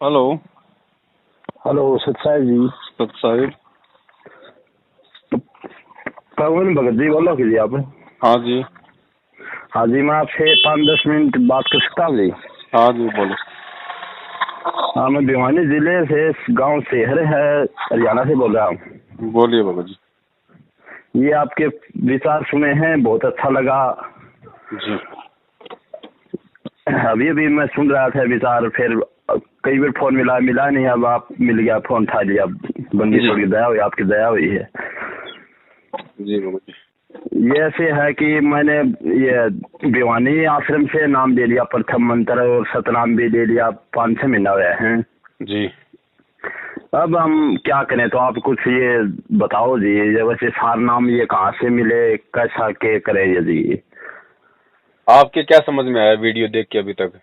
Hello. Hello सत साहिब जी। सत साहिब। पवन भगत जी बोलो जी आप? हाँ जी। हाँ जी, मैं आपसे 5-10 मिनट बात कर सकता हूँ जी? हाँ जी बोलो। हाँ, मैं भिवानी जिले से गांव शहर है हरियाणा से बोल रहा हूँ। बोलिए बाबा जी। ये आपके विचार सुने हैं, बहुत अच्छा लगा जी। अभी अभी मैं सुन रहा था विचार, फिर कई बार फोन मिला नहीं, अब आप मिल गया, फोन उठा लिया। बंदी जी थोड़ी दया हुई, आपकी दया हुई है जी बाबा जी। ये ऐसे है कि मैंने ये भिवानी आश्रम से नाम ले लिया, प्रथम मंत्र और सतनाम भी ले लिया, 5-6 महीना हुए हैं जी। अब हम क्या करें, तो आप कुछ ये बताओ जी। ये वैसे सार नाम ये कहाँ से मिले, कैसा के करे ये जी? आपके क्या समझ में आया वीडियो देख के अभी तक?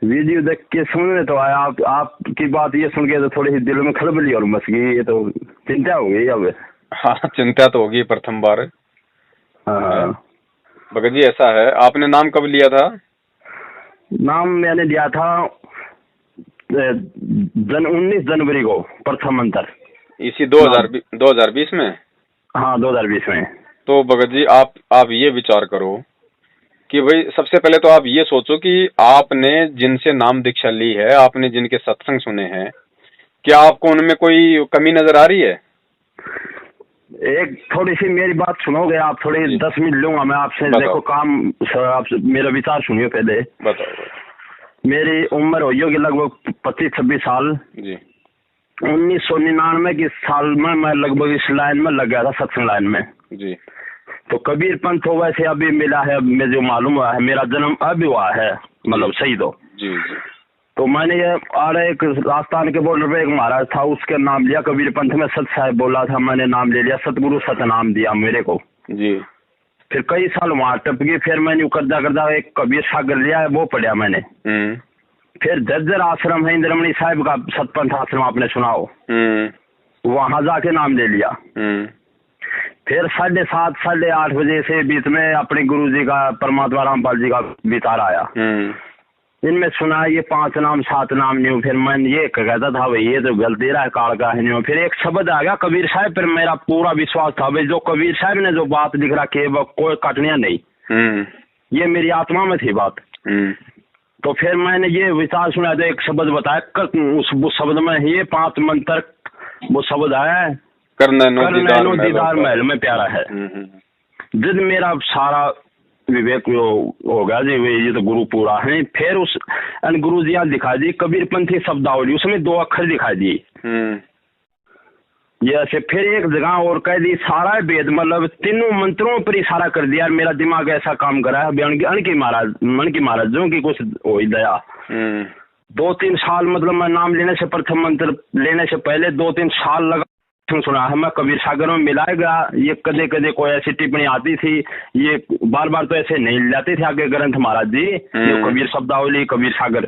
वीडियो देख के सुनने तो आया, आपकी बात ये सुन के तो थोड़ी सी दिल में खलबली और मच गई, ये तो चिंता हो गई अब। हाँ, चिंता तो होगी प्रथम बार। हाँ, भगत जी ऐसा है, आपने नाम कब लिया था? नाम मैंने दिया था 19 जनवरी को, प्रथम मंत्र। इसी 2020 में? हाँ, 2020 में। तो भगत जी आप ये विचार करो कि भाई सबसे पहले तो आप ये सोचो कि आपने जिनसे नाम दीक्षा ली है, आपने जिनके सत्संग सुने हैं, क्या आपको उनमें कोई कमी नजर आ रही है? एक थोड़ी सी मेरी बात सुनोगे आप? थोड़ी 10 मिनट लूंगा मैं आपसे। देखो काम सर, आप मेरा विचार सुनिए पहले। बताओ। मेरी उम्र हो होगी लगभग 25-26 साल जी। 1999 के साल में मैं लगभग इस लाइन में लग गया था, सत्संग लाइन में। जी। तो कबीर पंथ हो वैसे अभी मिला है, मैं जो मालूम हुआ है, मेरा जन्म अभी हुआ है, मतलब सही दो। जी जी। तो मैंने ये आ रहे एक राजस्थान के बॉर्डर पे एक महाराज था, उसके नाम लिया कबीर पंथ में। सत साहब बोला था, मैंने नाम ले लिया, सतगुरु सतनाम दिया मेरे को। जी। फिर कई साल वहां टप गई, फिर मैंने करदा करदा एक कबीर सागर लिया, वो पढ़िया मैंने। फिर जज्जर आश्रम है इंद्रमणि साहिब का, सतपंथ आश्रम आपने सुना हो, वहां जाके नाम ले लिया। फिर 7:30 8:30 बजे से बीच में अपने गुरु जी का, परमात्मा रामपाल जी का विचार आया। इनमें सुना ये 5 नाम 7 नाम नहीं। फिर मैं ये कहता था भाई ये तो गलती रहा काल का है नहीं। फिर एक शब्द आ गया कबीर साहब पर, मेरा पूरा विश्वास था भाई जो कबीर साहब ने जो बात लिख रखी है वो कोई कटनिया नहीं, ये मेरी आत्मा में थी बात। तो फिर मैंने ये विचार सुना, तो एक शब्द बताया, उस शब्द में ये 5 मंत्र वो शब्द आया, करनैनो दीदार महल में प्यारा है। जिद मेरा सारा विवेक हो गया जी, ये तो गुरु पूरा है। फिर उस गुरु जी आज दिखा दी कबीरपंथी शब्दावली, उसमें 2 अक्षर दिखा दिए ये ऐसे। फिर एक जगह और कह दी सारा वेद, मतलब तीनों मंत्रों पर इशारा कर दिया। मेरा दिमाग ऐसा काम करा है, मन की महाराजों की कुछ हो दया। 2-3 साल मतलब मैं नाम लेने से, प्रथम मंत्र लेने से पहले 2-3 साल लगा सुना है मैं। कबीर सागर में मिलाएगा, ये कदे कदे कोई ऐसी टिप्पणी आती थी, ये बार बार तो ऐसे नहीं लाते थे आगे ग्रंथ महाराज जी, ये कबीर शब्दावली कबीर सागर।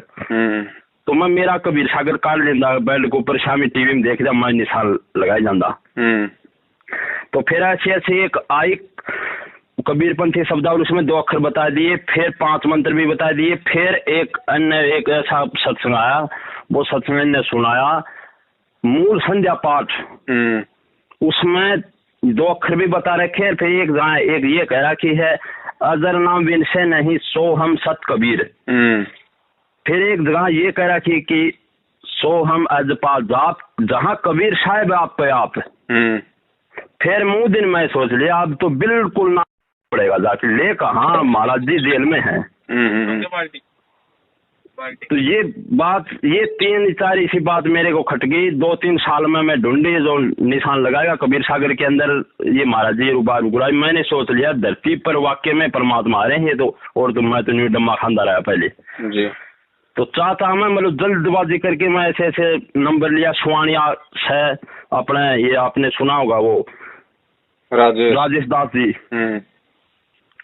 तो मैं मेरा कबीर सागर काट लेता, बेड के ऊपर शामी टीवी में देख लिया, मैं निशान लगाया जाता। तो फिर ऐसे ऐसे एक आई कबीरपंथी शब्दावली, उसमें 2 अक्षर बता दिए, फिर 5 मंत्र भी बता दिए। फिर एक ऐसा सत्संग आया, वो सत्संग ने सुनाया मूल संध्या पाठ, उसमें 2 अक्षर भी बता रखे। फिर एक ये कह रहा कि है अजर नाम विनसे नहीं सो हम सत कबीर। फिर एक जगह ये कह रहा कि सो हम अजपा जाप, जहाँ कबीर साहब आप पे आप। फिर मुँह दिन मैं सोच लिया अब तो बिल्कुल ना पड़ेगा जाके ले, कहाँ महाराज जी जेल में है। तो ये बात, ये 3-4 इसी बात मेरे को खट गई। 2-3 साल में मैं ढूंढी जो निशान लगाएगा कबीर सागर के अंदर ये महाराज जी रुबार उगड़ा। मैंने सोच लिया धरती पर वाक्य में परमात्मा आ रहे हैं, तो और तो मैं तो न्यू डम्मा खानदा रहा पहले जी। तो चाहता मैं मतलब जल्दबाजी करके मैं ऐसे ऐसे नंबर लिया। सुवानिया है अपने, ये आपने सुना होगा वो राजेश दास जी,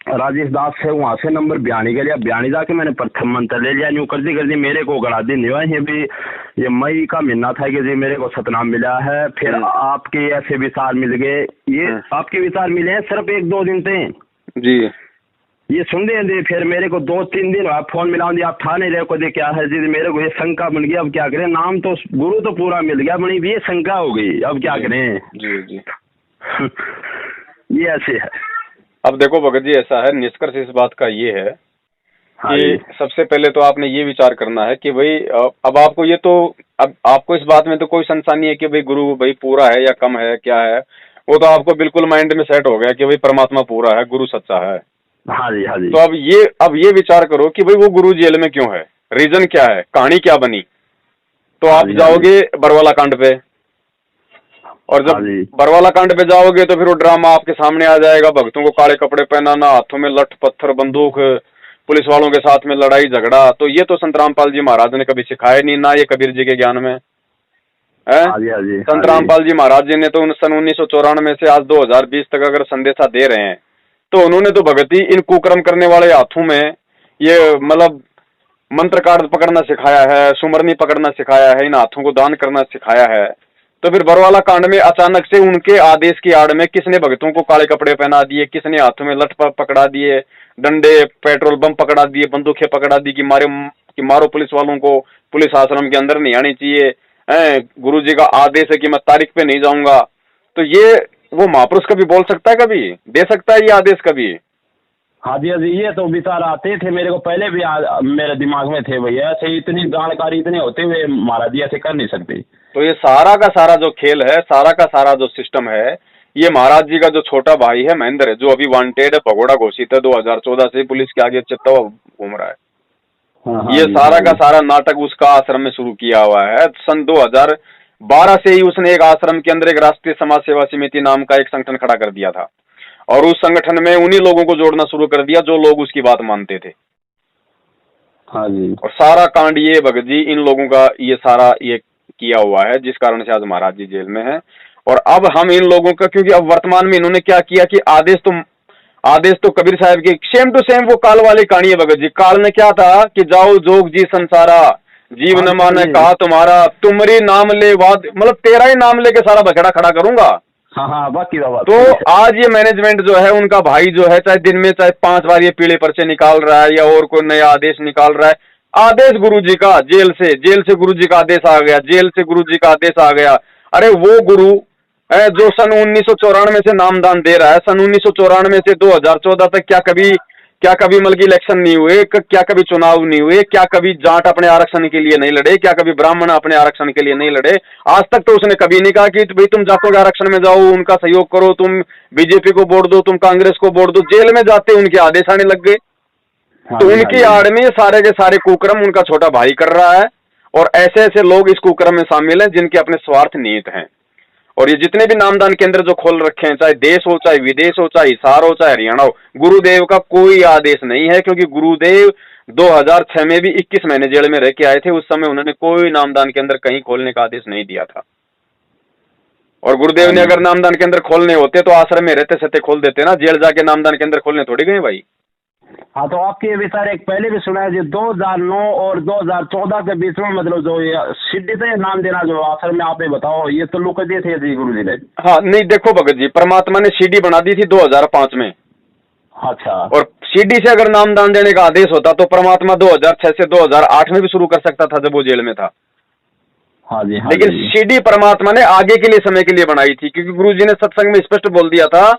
राजेश दास से वहाँ से नंबर बयानी के लिया। बयानी जाके मैंने प्रथम मंत्र ले लिया। न्यू कर दी मेरे को गड़ा दी नहीं हुआ। ये भी ये मई का महीना था कि जी मेरे को सतनाम मिला है। फिर आपके ऐसे विचार मिल गए, ये आपके विचार मिले हैं सिर्फ 1-2 दिन थे जी। ये सुन रहे हैं। फिर मेरे को 2-3 दिन बाद फोन मिला दिया, आप था नहीं रहे को दे क्या है जी, मेरे को ये शंका बन गई। अब क्या करें, नाम तो गुरु तो पूरा मिल गया, बनी ये शंका हो गई, अब क्या करें। जी जी ये ऐसे है। अब देखो भगत जी, ऐसा है, निष्कर्ष इस बात का ये है हाँ कि सबसे पहले तो आपने ये विचार करना है कि भाई अब आपको ये तो, अब आपको इस बात में तो कोई संशय नहीं है कि भाई गुरु भाई पूरा है या कम है, क्या है, वो तो आपको बिल्कुल माइंड में सेट हो गया कि भाई परमात्मा पूरा है, गुरु सच्चा है। हाँ जी, हाँ जी। तो अब ये विचार करो कि भाई वो गुरु जेल में क्यों है, रीजन क्या है, कहानी क्या बनी। तो आप जाओगे बरवाला कांड पे, और जब बरवाला कांड पे जाओगे तो फिर वो ड्रामा आपके सामने आ जाएगा, भक्तों को काले कपड़े पहनाना, हाथों में लठ पत्थर बंदूक, पुलिस वालों के साथ में लड़ाई झगड़ा। तो ये तो संत रामपाल जी महाराज ने कभी सिखाया नहीं, ना ये कबीर जी के ज्ञान में है। संत रामपाल जी महाराज जी ने तो सन 1994 से आज 2020 तक अगर संदेशा दे रहे हैं, तो उन्होंने तो भगती इन कुकर्म करने वाले हाथों में ये मतलब मंत्र कार्ड पकड़ना सिखाया है, सुमरनी पकड़ना सिखाया है, इन हाथों को दान करना सिखाया है। तो फिर बरवाला कांड में अचानक से उनके आदेश की आड़ में किसने भक्तों को काले कपड़े पहना दिए, किसने हाथों में लठ पकड़ा दिए, डंडे पेट्रोल बम पकड़ा दिए, बंदूकें पकड़ा दी कि मारो पुलिस वालों को, पुलिस आश्रम के अंदर नहीं आनी चाहिए, गुरु जी का आदेश है कि मैं तारीख पे नहीं जाऊंगा। तो ये वो महापुरुष कभी बोल सकता है, कभी दे सकता है ये आदेश कभी? हाँ जी, हाँ जी, ये तो विचार आते थे मेरे को पहले भी, मेरे दिमाग में थे भैया, ऐसे इतनी जानकारी इतने होते हुए महाराज जी ऐसे कर नहीं सकते। तो ये सारा का सारा जो खेल है, सारा का सारा जो सिस्टम है, ये महाराज जी का जो छोटा भाई है महेंद्र, जो अभी वांटेड है, भगोड़ा घोषित है, 2014 से पुलिस के आगे चिपटा हुआ घूम रहा है। ये सारा का सारा नाटक उसका आश्रम में शुरू किया हुआ है। सन 2012 से ही उसने एक आश्रम के अंदर एक राष्ट्रीय समाज सेवा समिति नाम का एक संगठन खड़ा कर दिया था, और उस संगठन में उन्हीं लोगों को जोड़ना शुरू कर दिया जो लोग उसकी बात मानते थे। हाँ जी। और सारा कांड ये भगत जी इन लोगों का ये सारा ये किया हुआ है, जिस कारण से आज महाराज जी जेल में है। और अब हम इन लोगों का, क्योंकि अब वर्तमान में इन्होंने क्या किया कि आदेश तो कबीर साहब की सेम टू सेम वो काल वाली कहानी है भगत जी। काल ने क्या था कि जाओ जोग जी संसारा, जीव न माने कहा तुम्हारा, तुम्हारी नाम ले वाद, मतलब तेरा ही नाम लेके सारा बखेड़ा खड़ा करूंगा। हाँ, बाकी तो आज ये मैनेजमेंट जो है, उनका भाई जो है, चाहे दिन में चाहे 5 बार ये पीले पर्चे निकाल रहा है या और कोई नया आदेश निकाल रहा है, आदेश गुरुजी का, जेल से गुरुजी का आदेश आ गया, जेल से गुरुजी का आदेश आ गया। अरे वो गुरु है जो सन 1994 से नामदान दे रहा है, सन 1994 से 2014 तक क्या कभी मतलब इलेक्शन नहीं हुए, क्या कभी चुनाव नहीं हुए, क्या कभी जाट अपने आरक्षण के लिए नहीं लड़े, क्या कभी ब्राह्मण अपने आरक्षण के लिए नहीं लड़े। आज तक तो उसने कभी नहीं कहा कि भाई तुम जाटों के आरक्षण में जाओ, उनका सहयोग करो, तुम बीजेपी को वोट दो, तुम कांग्रेस को वोट दो। जेल में जाते उनके आदेश आने लग गए। तो उनकी आड़ में सारे के सारे कुकर्म उनका छोटा भाई कर रहा है, और ऐसे ऐसे लोग इस कुकर्म में शामिल हैं जिनके अपने स्वार्थ निहित हैं। और ये जितने भी नामदान केंद्र जो खोल रखे हैं, चाहे देश हो, चाहे विदेश हो, चाहे हिसार हो, चाहे हरियाणा हो, गुरुदेव का कोई आदेश नहीं है। क्योंकि गुरुदेव 2006 में भी 21 महीने जेल में रह के आए थे, उस समय उन्होंने कोई नामदान केंद्र कहीं खोलने का आदेश नहीं दिया था। और गुरुदेव ने अगर नामदान केंद्र खोलने होते तो आश्रम में रहते सहते खोल देते ना, जेल जाके नामदान केंद्र खोलने थोड़ी गए भाई। हाँ, तो आपके ये विचार एक पहले भी सुना है जी, 2009 और 2014 के बीच में, मतलब जो ये सिद्धि से नाम देना जो आश्रम में, आप ही बताओ, ये तो लोग दिए थे जी गुरु जी ने। हाँ नहीं, देखो भगत जी, परमात्मा ने सीडी बना दी थी 2005 में। अच्छा। और सीडी से अगर नामदान देने का आदेश होता तो परमात्मा 2006 से 2008 में भी शुरू कर सकता था, जब वो जेल में था। हाँ जी, हाँ। लेकिन सीडी परमात्मा ने आगे के लिए, समय के लिए बनाई थी, क्योंकि गुरु जी ने सत्संग में स्पष्ट बोल दिया था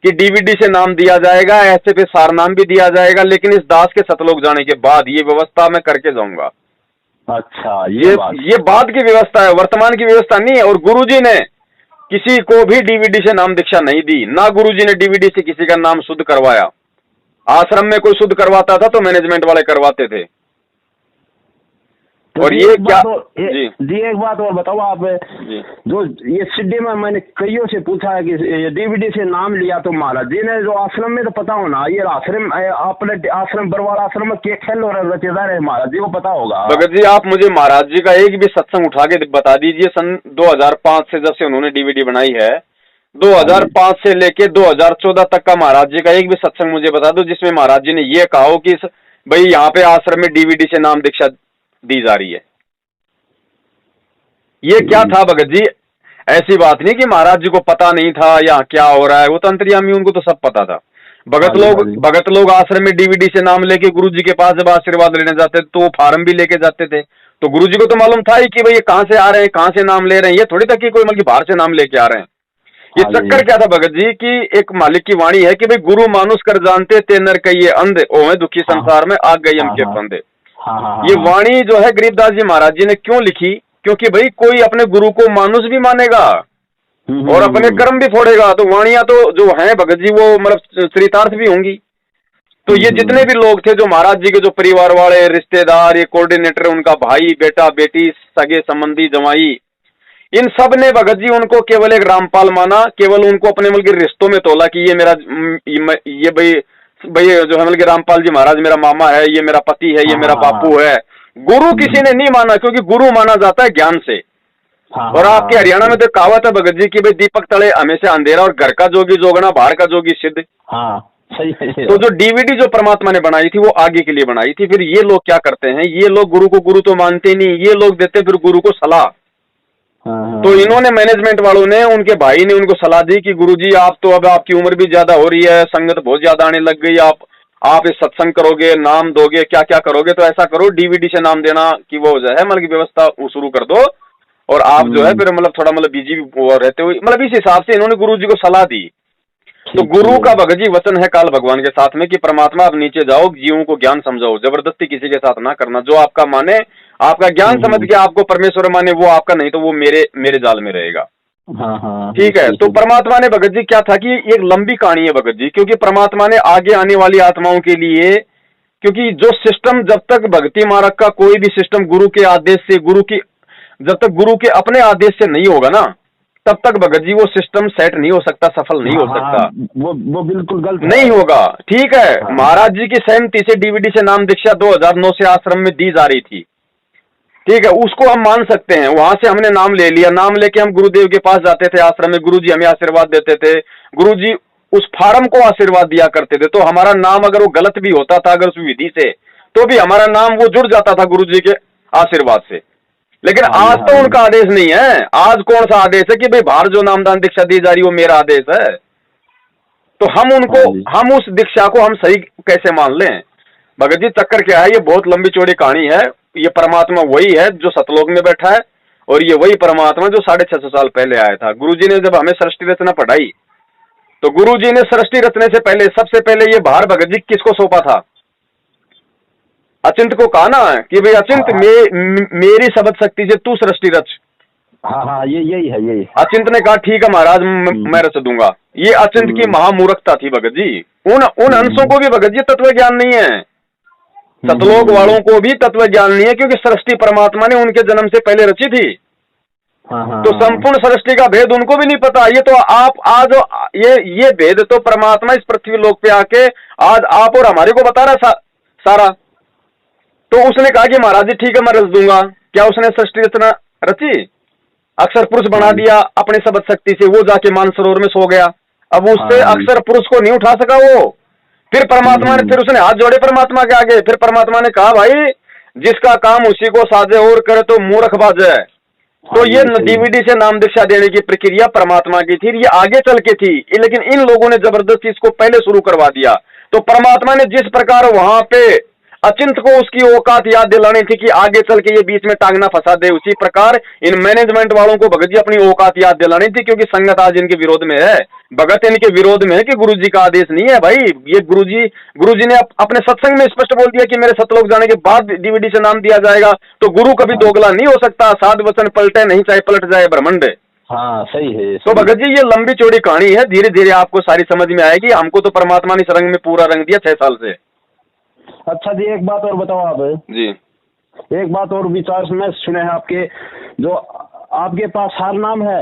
कि डीवीडी से नाम दिया जाएगा, ऐसे पे सार नाम भी दिया जाएगा, लेकिन इस दास के सतलोक जाने के बाद ये व्यवस्था मैं करके जाऊंगा। अच्छा, ये बाद की व्यवस्था है, वर्तमान की व्यवस्था नहीं है। और गुरुजी ने किसी को भी डीवीडी से नाम दीक्षा नहीं दी, ना गुरुजी ने डीवीडी से किसी का नाम शुद्ध करवाया। आश्रम में कोई शुद्ध करवाता था तो मैनेजमेंट वाले करवाते थे। तो और ये क्या जी एक बात और बताओ आप जी। जो ये सिद्धि में मैंने कईयों से पूछा है कि डीवीडी से नाम लिया तो महाराज जी ने, जो आश्रम में तो पता होना, ये आश्रम अपने आश्रम बरवाला आश्रम में क्या खेल हो रहा रचेदार है, महाराज जी को पता होगा। भगत जी, आप मुझे महाराज जी का एक भी सत्संग उठा के बता दीजिए, सन 2005 से जब से उन्होंने डीवीडी बनाई है, 2005 से लेके 2014 तक का महाराज जी का एक भी सत्संग मुझे बता दो जिसमें महाराज जी ने ये कहा हो कि भाई यहाँ पे आश्रम में डीवीडी से नाम दीक्षा दी जा रही है। ये क्या था भगत जी? ऐसी बात नहीं कि महाराज जी को पता नहीं था या क्या हो रहा है, वो तो अंतर्यामी, उनको तो सब पता था। भगत लोग आश्रम में डीवीडी से नाम लेके गुरु जी के पास जब आशीर्वाद लेने जाते तो वो फार्म भी लेके जाते थे, तो गुरु जी को तो मालूम था ही कि भाई ये कहाँ से आ रहे हैं, कहाँ से नाम ले रहे हैं, ये थोड़ी था कि कोई मतलब बाहर से नाम लेके आ रहे हैं। ये चक्कर क्या था भगत जी कि एक मालिक की वाणी है कि भाई गुरु मानुष कर जानते ते नर कहिए अंधे, ओ है दुखी संसार में आ गई हम के फंदे। ये वाणी जो है गरीबदास जी महाराज जी ने क्यों लिखी, क्योंकि भाई कोई अपने गुरु को मानुष भी मानेगा और अपने कर्म भी फोड़ेगा, तो वाणियां तो जो है भगत जी वो मतलब चरितार्थ भी होंगी। तो ये जितने भी लोग थे जो महाराज जी के जो परिवार वाले रिश्तेदार, ये कोऑर्डिनेटर, उनका भाई बेटा बेटी सगे संबंधी जमाई, इन सब ने भगत जी उनको केवल एक रामपाल माना, केवल उनको अपने मतलब रिश्तों में तोला कि ये मेरा ये भाई जो है मतलब रामपाल जी महाराज मेरा मामा है, ये मेरा पति है, ये मेरा बापू है। गुरु किसी ने नहीं माना, क्योंकि गुरु माना जाता है ज्ञान से। और आपके हरियाणा में तो कहावत है भगत जी की भाई दीपक तले हमेशा अंधेरा और घर का जोगी जोगना बाहर का जोगी सिद्ध। सही है। तो जो डीवीडी जो परमात्मा ने बनाई थी वो आगे के लिए बनाई थी। फिर ये लोग क्या करते हैं, ये लोग गुरु को गुरु तो मानते नहीं, ये लोग देते फिर गुरु को सलाह। तो इन्होंने मैनेजमेंट वालों ने, उनके भाई ने उनको सलाह दी कि गुरुजी आप तो अब आपकी उम्र भी ज्यादा हो रही है, संगत बहुत ज्यादा आने लग गई, आप इस सत्संग करोगे, नाम दोगे, क्या क्या करोगे, तो ऐसा करो डीवीडी से नाम देना की वो जो है मतलब की व्यवस्था शुरू कर दो, और आप जो है फिर मतलब थोड़ा मतलब बिजी रहते हुए मतलब इस हिसाब से इन्होंने गुरु जी को सलाह दी। तो गुरु का भगत जी वचन है काल भगवान के साथ में कि परमात्मा आप नीचे जाओ, जीवों को ज्ञान समझाओ, जबरदस्ती किसी के साथ ना करना, जो आपका माने, आपका ज्ञान समझ के आपको परमेश्वर माने वो आपका, नहीं तो वो मेरे जाल में रहेगा। ठीक है। तो परमात्मा ने भगत जी क्या था कि एक लंबी कहानी है भगत जी, क्योंकि परमात्मा ने आगे आने वाली आत्माओं के लिए, क्योंकि जो सिस्टम जब तक भक्ति मार्ग का कोई भी सिस्टम गुरु के आदेश से, जब तक गुरु के अपने आदेश से नहीं होगा ना, तब तक भगत जी वो सिस्टम सेट नहीं हो सकता, सफल नहीं हो सकता। वो बिल्कुल गलत नहीं होगा। ठीक है। महाराज जी की सहमति से डीवीडी से नाम दीक्षा 2009 से आश्रम में दी जा रही थी। ठीक है, उसको हम मान सकते हैं। वहां से हमने नाम ले लिया, नाम लेके हम गुरुदेव के पास जाते थे आश्रम में, गुरुजी हमें आशीर्वाद देते थे, गुरुजी उस फार्म को आशीर्वाद दिया करते थे। तो हमारा नाम अगर वो गलत भी होता था, अगर उस विधि से, तो भी हमारा नाम वो जुड़ जाता था गुरुजी के आशीर्वाद से। लेकिन आज तो उनका आदेश नहीं है। आज कौन सा आदेश है कि भाई बाहर जो नामदान दीक्षा दी जा रही वो मेरा आदेश है? तो हम उस दीक्षा को हम सही कैसे मान लें? भगत जी चक्कर क्या है, ये बहुत लंबी चौड़ी कहानी है। ये परमात्मा वही है जो सतलोक में बैठा है, और ये वही परमात्मा जो 650 साल पहले आया था। गुरुजी ने जब हमें सृष्टि रचना पढ़ाई, तो गुरुजी ने सृष्टि रचने से पहले, सबसे पहले ये भार भगत जी किसको सौंपा था? अचिंत को कहा ना कि भाई अचिंत मेरी सबद शक्ति से तू सृष्टि रच। यही है। अचिंत ने कहा ठीक है महाराज मैं रच दूंगा। ये अचिंत की महामूर्खता थी भगत जी। उन अंशों को भी भगत जी तत्व ज्ञान नहीं है, सतलोक वालों को भी तत्व ज्ञान नहीं है, क्योंकि सृष्टि परमात्मा ने उनके जन्म से पहले रची थी। तो संपूर्ण सृष्टि का भेद उनको भी नहीं पता। ये तो आप आज ये भेद तो परमात्मा इस पृथ्वी लोक पे आके आज आप और हमारे को बता रहा सारा। तो उसने कहा कि महाराज जी ठीक है मैं रच दूंगा। क्या उसने सृष्टि रचना रची? अक्षर पुरुष बना दिया अपने सबद शक्ति से, वो जाके मानसरोवर में सो गया। अब उससे अक्षर पुरुष को नहीं उठा सका वो। फिर परमात्मा ने, फिर उसने हाथ जोड़े परमात्मा के आगे। फिर परमात्मा ने कहा भाई जिसका काम उसी को साजे और करे तो मूर्ख बाजे। तो ये डीवीडी से नाम दीक्षा देने की प्रक्रिया परमात्मा की थी, ये आगे चल के थी, लेकिन इन लोगों ने जबरदस्ती इसको पहले शुरू करवा दिया। तो परमात्मा ने जिस प्रकार वहां पे अचिंत को उसकी औकात याद दिलानी थी कि आगे चल के ये बीच में टांगना फंसा दे, उसी प्रकार इन मैनेजमेंट वालों को भगत जी अपनी औकात याद दिलानी थी, क्योंकि संगत आज इनके विरोध में है, भगत इनके विरोध में है कि गुरुजी का आदेश नहीं है। भाई ये गुरुजी ने अपने सत्संग में स्पष्ट बोल दिया कि मेरे सतलोक जाने के बाद डीवीडी से नाम दिया जाएगा। तो गुरु कभी दोगला नहीं हो सकता, साध वचन पलटे नहीं चाहे पलट जाए ब्रह्मांड। सही है। तो भगत जी ये लंबी चौड़ी कहानी है, धीरे धीरे आपको सारी समझ में आएगी। हमको तो परमात्मा ने इस रंग में पूरा रंग दिया 6 साल से। अच्छा जी, एक बात और बताओ आप जी। एक बात और विचार में सुने हैं आपके, जो आपके पास सार नाम है?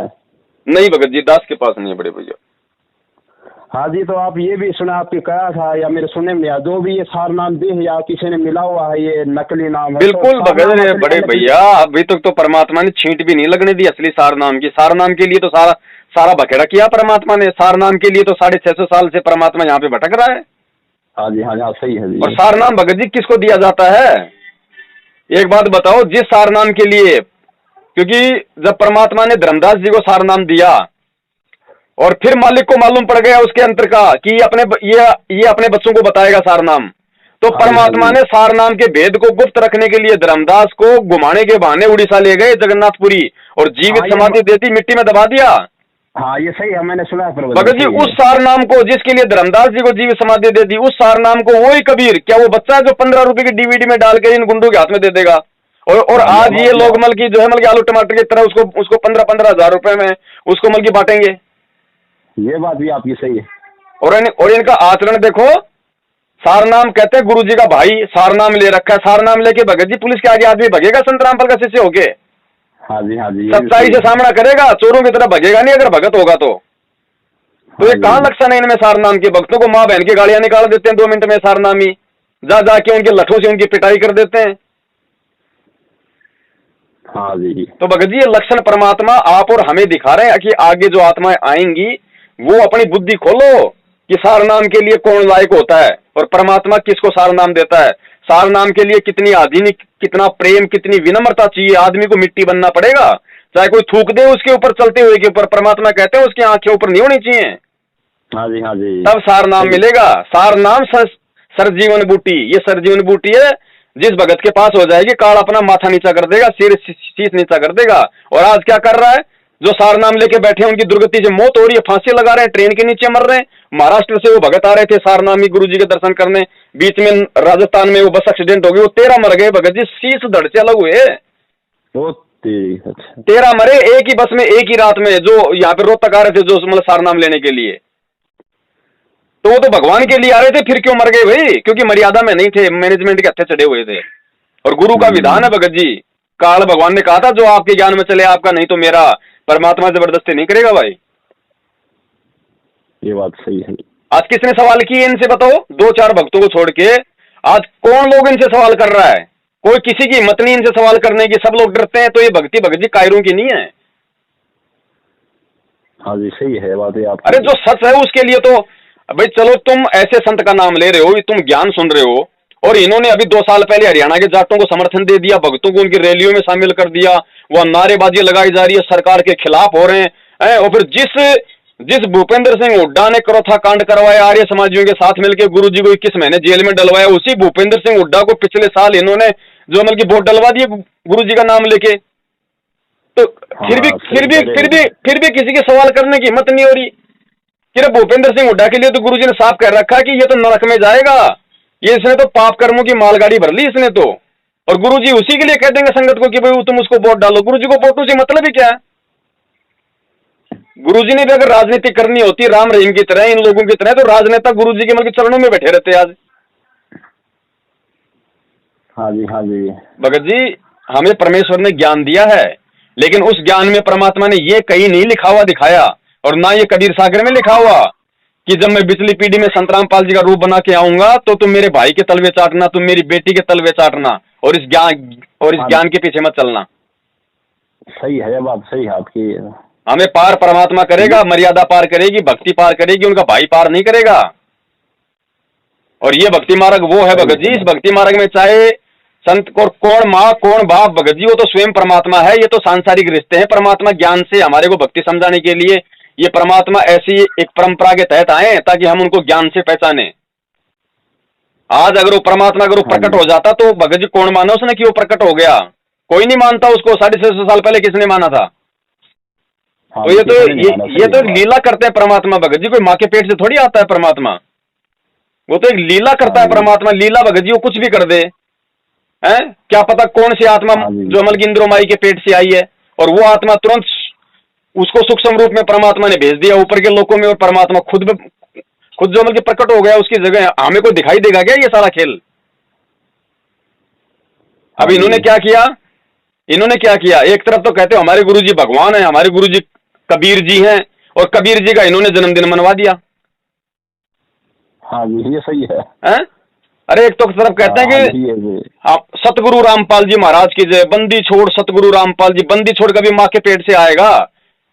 नहीं भगत जी, दास के पास नहीं है बड़े भैया। हाँ जी, तो आप ये भी सुना, आपके कहा था या मेरे सुनने में आया, जो भी ये सार नाम दे या किसी ने मिला हुआ है ये नकली नाम है? बिल्कुल भगत ने बड़े भैया, अभी तक तो परमात्मा ने छींट भी नहीं लगने दी असली सार नाम की। सार नाम के लिए तो सारा बखेड़ा किया परमात्मा ने। सार नाम के लिए तो 650 साल से परमात्मा यहाँ पे भटक रहा है। हाँ जी, सही है जी। और सार नाम भगत जी किसको दिया जाता है? एक बात बताओ, जिस सार नाम के लिए, क्योंकि जब परमात्मा ने धर्मदास जी को सार नाम दिया और फिर मालिक को मालूम पड़ गया उसके अंतर का कि ये अपने बच्चों को बताएगा सार नाम। तो परमात्मा ने सार नाम के भेद को गुप्त रखने के लिए धर्मदास को घुमाने के बहाने उड़ीसा ले गए, जगन्नाथपुरी, और जीवित समाधि देती मिट्टी में दबा दिया। हाँ ये सही है, मैंने सुना है भगत जी। उस सार नाम को जिसके लिए धर्मदास जी को जीवित समाधि दे दी, उस सार नाम को वही कबीर, क्या वो बच्चा जो 15 रुपए की डीवीडी में डाल के इन गुंडों के हाथ में दे देगा? और आज ये लोग मल की जो है मल की आलू टमाटर की तरह उसको 15-15 हजार रुपए में उसको मल की बांटेंगे। ये बात भी आपकी सही है। और इनका आचरण देखो। सार नाम कहते हैं गुरु जी का भाई, सार नाम ले रखा है। सार नाम लेके भगत जी पुलिस के आगे आदमी भगेगा संत रामपाल का शिष्य होके? हाँ जी, हाँ जी। सच्चाई से सामना करेगा, चोरों की तरह भगेगा नहीं अगर भगत होगा तो। ये कहाँ लक्षण है इनमें सार नाम के? भक्तों को माँ बहन की गालियां निकाल देते हैं 2 मिनट में सार नामी, जा जाके उनके लठों से उनकी पिटाई कर देते हैं। हाँ जी। तो भगत जी ये लक्षण परमात्मा आप और हमें दिखा रहे हैं कि आगे जो आत्माएं आएंगी वो अपनी बुद्धि खोलो कि सार नाम के लिए कौन लायक होता है और परमात्मा किसको सार नाम देता है। सार नाम के लिए कितनी आधुनिक, कितना प्रेम, कितनी विनम्रता चाहिए। आदमी को मिट्टी बनना पड़ेगा, चाहे कोई थूक दे उसके ऊपर, चलते हुए के ऊपर। परमात्मा कहते हैं उसकी आंखें ऊपर नहीं होनी चाहिए। हाँ जी, हाँ जी। तब सार नाम मिलेगा। सार नाम सरजीवन बूटी, ये सरजीवन बूटी है। जिस भगत के पास हो जाएगी, काल अपना माथा नीचा कर देगा, सिर शीश नीचा कर देगा। और आज क्या कर रहा है? जो सार नाम लेके बैठे हैं उनकी दुर्गति से मौत हो रही है, फांसी लगा रहे हैं, ट्रेन के नीचे मर रहे हैं। महाराष्ट्र से वो भगत आ रहे थे सार नामी गुरु जी के दर्शन करने, बीच में राजस्थान में वो बस एक्सीडेंट हो गई, वो 13 मर गए भगत जी, शीश धड़ से अलग हुए। 13 मरे एक ही बस में, एक ही रात में, जो यहाँ पे रोहतक आ रहे थे, जो मतलब सार नाम लेने के लिए। तो वो तो भगवान के लिए आ रहे थे, फिर क्यों मर गए भाई? क्योंकि मर्यादा में नहीं थे, मैनेजमेंट के हत्थे चढ़े हुए थे। और गुरु का विधान है भगत जी, काल भगवान ने कहा था जो आपके ज्ञान में चले आपका, नहीं तो मेरा। परमात्मा जबरदस्ती नहीं करेगा भाई। ये बात सही है। आज किसने सवाल किए इनसे बताओ? 2-4 भक्तों को छोड़ के आज कौन लोग इनसे सवाल कर रहा है? कोई किसी की हिम्मत नहीं इनसे सवाल करने की, सब लोग डरते हैं। तो ये भक्ति भगत जी कायरों की नहीं है। हाँ जी, सही है बात है आप। अरे जो सच है उसके लिए तो भाई चलो, तुम ऐसे संत का नाम ले रहे हो, तुम ज्ञान सुन रहे हो, और इन्होंने अभी 2 साल पहले हरियाणा के जाटों को समर्थन दे दिया, भक्तों को उनकी रैलियों में शामिल कर दिया, वह नारेबाजी लगाई जा रही है, सरकार के खिलाफ हो रहे हैं। और फिर जिस भूपेंद्र सिंह हुड्डा ने करोथा कांड करवाया आर्य समाजियों के साथ मिलकर, गुरु जी को 21 महीने जेल में डलवाया, उसी भूपेंद्र सिंह हुड्डा को पिछले साल इन्होंने जो मतलब की वोट डलवा दिए गुरु जी का नाम लेके। तो फिर भी किसी के सवाल करने की हिम्मत नहीं हो रही। कि भूपेंद्र सिंह हुड्डा के लिए तो गुरुजी ने साफ कह रखा कि ये तो नरक में जाएगा, ये इसने तो पाप कर्मों की मालगाड़ी भर ली इसने तो। और गुरुजी उसी के लिए कह देंगे संगत को कि भाई तुम उसको वोट डालो। गुरुजी को वोटों से मतलब ही क्या है? गुरुजी ने भी अगर राजनीति करनी होती राम रहीम की तरह, इन लोगों की तरह, तो राजनेता गुरुजी के मतलब चरणों में बैठे रहते आज। हाँ जी, हाँ जी। भगत जी हमें परमेश्वर ने ज्ञान दिया है, लेकिन उस ज्ञान में परमात्मा ने ये कहीं नहीं लिखा हुआ दिखाया, और ना ये कबीर सागर में लिखा हुआ कि जब मैं पिछली पीढ़ी में संत रामपाल जी का रूप बना के आऊंगा तो तुम मेरे भाई के तलवे चाटना, तुम मेरी बेटी के तलवे चाटना, और इस ज्ञान के पीछे मत चलना। सही है बात, सही है आपकी। हमें पार परमात्मा करेगा, मर्यादा पार करेगी, भक्ति पार करेगी, उनका भाई पार नहीं करेगा। और ये भक्ति मार्ग वो है भगत जी, इस भक्ति मार्ग में चाहे संत को कौन माँ कौन बाप, भगत जी वो तो स्वयं परमात्मा है। ये तो सांसारिक रिश्ते हैं। परमात्मा ज्ञान से हमारे को भक्ति समझाने के लिए ये परमात्मा ऐसी एक परंपरा के तहत आए ताकि हम उनको ज्ञान से पहचाने। आज अगर वो परमात्मा अगर वो प्रकट हो जाता तो भगत जी कौन माना उसने कि वो प्रकट हो गया? कोई नहीं मानता उसको। 650 साल पहले किसने माना था? तो ये तो लीला करते हैं परमात्मा भगत जी। कोई माँ के पेट से थोड़ी आता है परमात्मा, वो तो एक लीला करता है परमात्मा। लीला भगत जी वो कुछ भी कर दे है। क्या पता कौन सी आत्मा जो अमल की इंद्रोमाई के पेट से आई है, और वो आत्मा तुरंत उसको सूक्ष्म रूप में परमात्मा ने भेज दिया ऊपर के लोकों में, और परमात्मा खुद जो अमल के प्रकट हो गया उसकी जगह। हमें को दिखाई देगा क्या ये सारा खेल? अब इन्होंने क्या किया? एक तरफ तो कहते हो हमारे गुरुजी भगवान है, हमारे गुरुजी कबीर जी हैं, और कबीर जी का इन्होंने जन्मदिन मनवा दिया। हाँ जी, ये सही है। अरे एक तो तरफ कहते हैं कि आप सतगुरु रामपाल जी महाराज की जय, बंदी छोड़ सतगुरु रामपाल जी। बंदी छोड़ कभी माँ के पेट से आएगा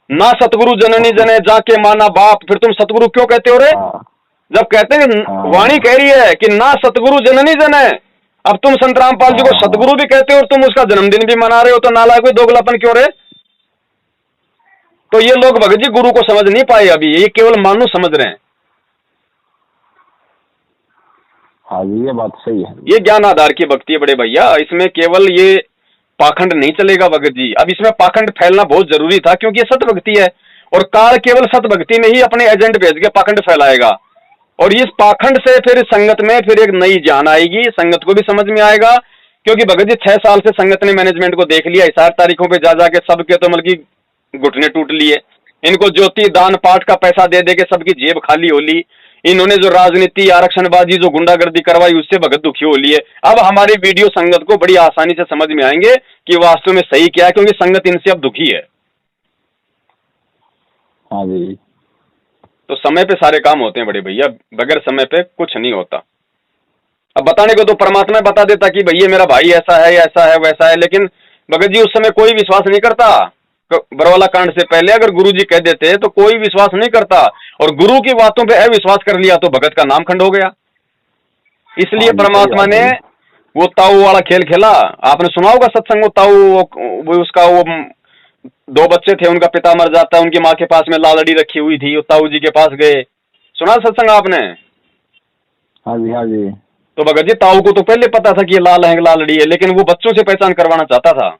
ना? सतगुरु जननी जने जाके माना बाप, फिर तुम सतगुरु क्यों कहते हो रे? जब कहते हैं वाणी कह रही है कि ना सतगुरु जननी जने, अब तुम संत रामपाल जी को सतगुरु भी कहते हो और तुम उसका जन्मदिन भी मना रहे हो, तो नालायक कोई दोगलापन क्यों रे? तो ये लोग भगत जी गुरु को समझ नहीं पाए अभी, ये केवल मानो समझ रहे हैं। हाँ जी, ये बात सही है। ये ज्ञान आधार की भक्ति है बड़े भैया, इसमें केवल ये पाखंड नहीं चलेगा भगत जी। अब इसमें पाखंड फैलना बहुत जरूरी था, क्योंकि ये सत भक्ति है, और काल केवल सत भक्ति में ही अपने एजेंट भेज के पाखंड फैलाएगा। और इस पाखंड से फिर संगत में फिर एक नई जान आएगी, संगत को भी समझ में आएगा। क्योंकि भगत जी 6 साल से संगत ने मैनेजमेंट को देख लिया, 4 तारीखों पे जा जाके सबके तो मतलब की घुटने टूट लिए। इनको ज्योति दान पाठ का पैसा दे दे के सबकी जेब खाली हो ली। इन्होंने जो राजनीति आरक्षणबाजी जो गुंडागर्दी करवाई उससे भगत दुखी हो लिए। अब हमारे वीडियो संगत को बड़ी आसानी से समझ में आएंगे कि वास्तव में सही क्या है, क्योंकि संगत इनसे अब दुखी है। हाँ जी। तो समय पे सारे काम होते हैं बड़े भैया, बगैर समय पे कुछ नहीं होता। अब बताने को तो परमात्मा बता देता कि भैया मेरा भाई ऐसा है वैसा है, लेकिन भगत जी उस समय कोई विश्वास नहीं करता। बरवाला कांड से पहले अगर गुरु जी कह देते तो कोई विश्वास नहीं करता, और गुरु की बातों पे अविश्वास कर लिया तो भगत का नाम खंड हो गया। इसलिए परमात्मा ने वो ताऊ वाला खेल खेला। आपने सुना होगा सत्संग, वो ताऊ वो उसका वो 2 बच्चे थे, उनका पिता मर जाता है, उनकी माँ के पास में लालड़ी रखी हुई थी, वो ताऊ जी के पास गए। सुना सत्संग आपने? हाँ जी, हाँ जी। तो भगत जी ताऊ को तो पहले पता था कि ये लाल है लालड़ी है, लेकिन वो बच्चों से पहचान करवाना चाहता था।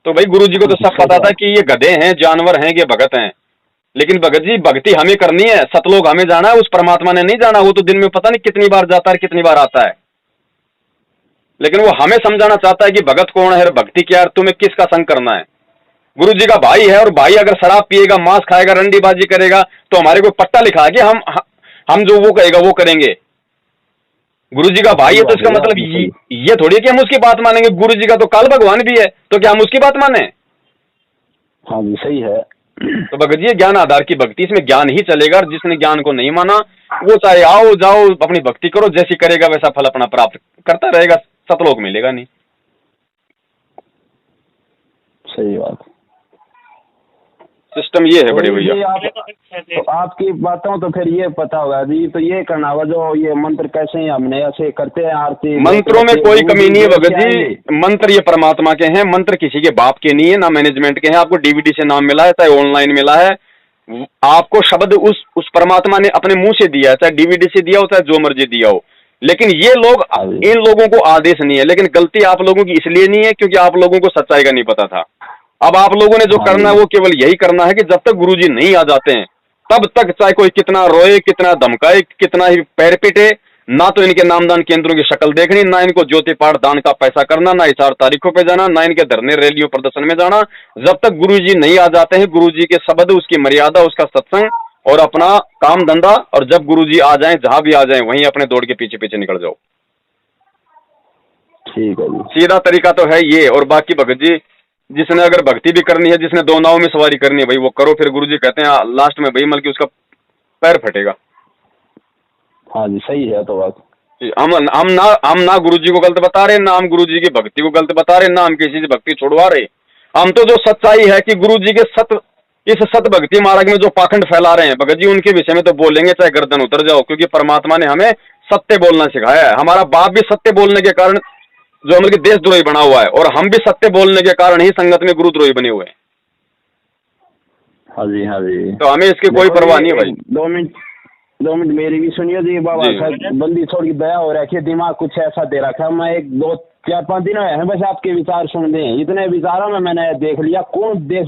तो भाई गुरु जी को तो सब पता था कि ये गधे हैं, जानवर हैं, ये भगत हैं। लेकिन भगत जी भक्ति हमें करनी है, सतलोक हमें जाना है, उस परमात्मा ने नहीं जाना। वो तो दिन में पता नहीं कितनी बार जाता है, कितनी बार आता है, लेकिन वो हमें समझाना चाहता है कि भगत कौन है, भक्ति क्या है, तुम्हें किसका संग करना है। गुरु जी का भाई है, और भाई अगर शराब पिएगा, मांस खाएगा, रंडीबाजी करेगा, तो हमारे को पट्टा लिखा है कि हम जो वो कहेगा वो करेंगे। गुरु जी का भाई है तो इसका मतलब ये थोड़ी है कि हम उसकी बात मानेंगे। गुरु जी का तो काल भगवान भी है, तो क्या हम उसकी बात माने? हाँ जी, सही है। तो भगत जी ज्ञान आधार की भक्ति, इसमें ज्ञान ही चलेगा। और जिसने ज्ञान को नहीं माना वो चाहे आओ जाओ अपनी भक्ति करो, जैसी करेगा वैसा फल अपना प्राप्त करता रहेगा, सतलोक मिलेगा नहीं। सही बात। सिस्टम ये है बड़े भैया। तो आपकी बातों तो फिर ये पता होगा जी, तो ये करना होगा जो ये मंत्र कैसे हैं, हमने ऐसे करते हैं आरती। मंत्रों में कोई कमी नहीं है भगत जी, मंत्र ये परमात्मा के हैं, मंत्र किसी के बाप के नहीं है, ना मैनेजमेंट के हैं। आपको डीवीडी से नाम मिला है, चाहे ऑनलाइन मिला है, आपको शब्द उस परमात्मा ने अपने मुंह से दिया है, चाहे डीवीडी से दिया हो चाहे जो मर्जी दिया हो। लेकिन ये लोग, इन लोगों को आदेश नहीं है। लेकिन गलती आप लोगों की इसलिए नहीं है क्योंकि आप लोगों को सच्चाई का नहीं पता था। अब आप लोगों ने जो करना है वो केवल यही करना है कि जब तक गुरुजी नहीं आ जाते हैं तब तक चाहे कोई कितना रोए, कितना धमकाए, कितना ही पैर पिटे, ना तो इनके नामदान केंद्रों की शक्ल देखनी, ना इनको ज्योति पाठ दान का पैसा करना, ना 4 तारीखों पे जाना, ना इनके धरने रैलियों प्रदर्शन में जाना। जब तक गुरुजी नहीं आ जाते हैं, गुरुजी के शब्द, उसकी मर्यादा, उसका सत्संग और अपना काम धंधा, और जब गुरुजी आ जाएं, जहां भी आ जाएं, वहीं अपने दौड़ के पीछे पीछे निकल जाओ। ठीक है जी, सीधा तरीका तो है ये। और बाकी भगत जी जिसने अगर भक्ति भी करनी है, जिसने 2 नाव में सवारी करनी है, भाई वो करो। फिर गुरुजी कहते हैं लास्ट में भाई मल की उसका पैर फटेगा। हाँ जी, सही है। तो बात हम ना गुरुजी को गलत बता रहे, ना हम गुरुजी की भक्ति को गलत बता रहे, ना हम किसी से भक्ति छुड़वा रहे। हम तो जो सच्चाई है कि गुरुजी के इस सत भक्ति मार्ग में जो पाखंड फैला रहे हैं भगत जी, उनके विषय में तो बोलेंगे चाहे गर्दन उतर जाओ, क्योंकि परमात्मा ने हमें सत्य बोलना सिखाया है। हमारा बाप भी सत्य बोलने के कारण जो मतलब कि देशद्रोही बना हुआ है, और हम भी सत्य बोलने के कारण ही संगत में गुरुद्रोही बने हुए हैं। हाँ जी, हाँ जी। तो हमें इसकी कोई परवाह नहीं है भाई। 2 मिनट मेरी भी सुनिए जी। बाबा साहब बंदी थोड़ी दया हो रखी है, दिमाग कुछ ऐसा दे रखा है। मैं 1 2 4 5 दिन हैं बस आपके विचार सुन रहे हैं। इतने विचारों में मैंने देख लिया कौन देश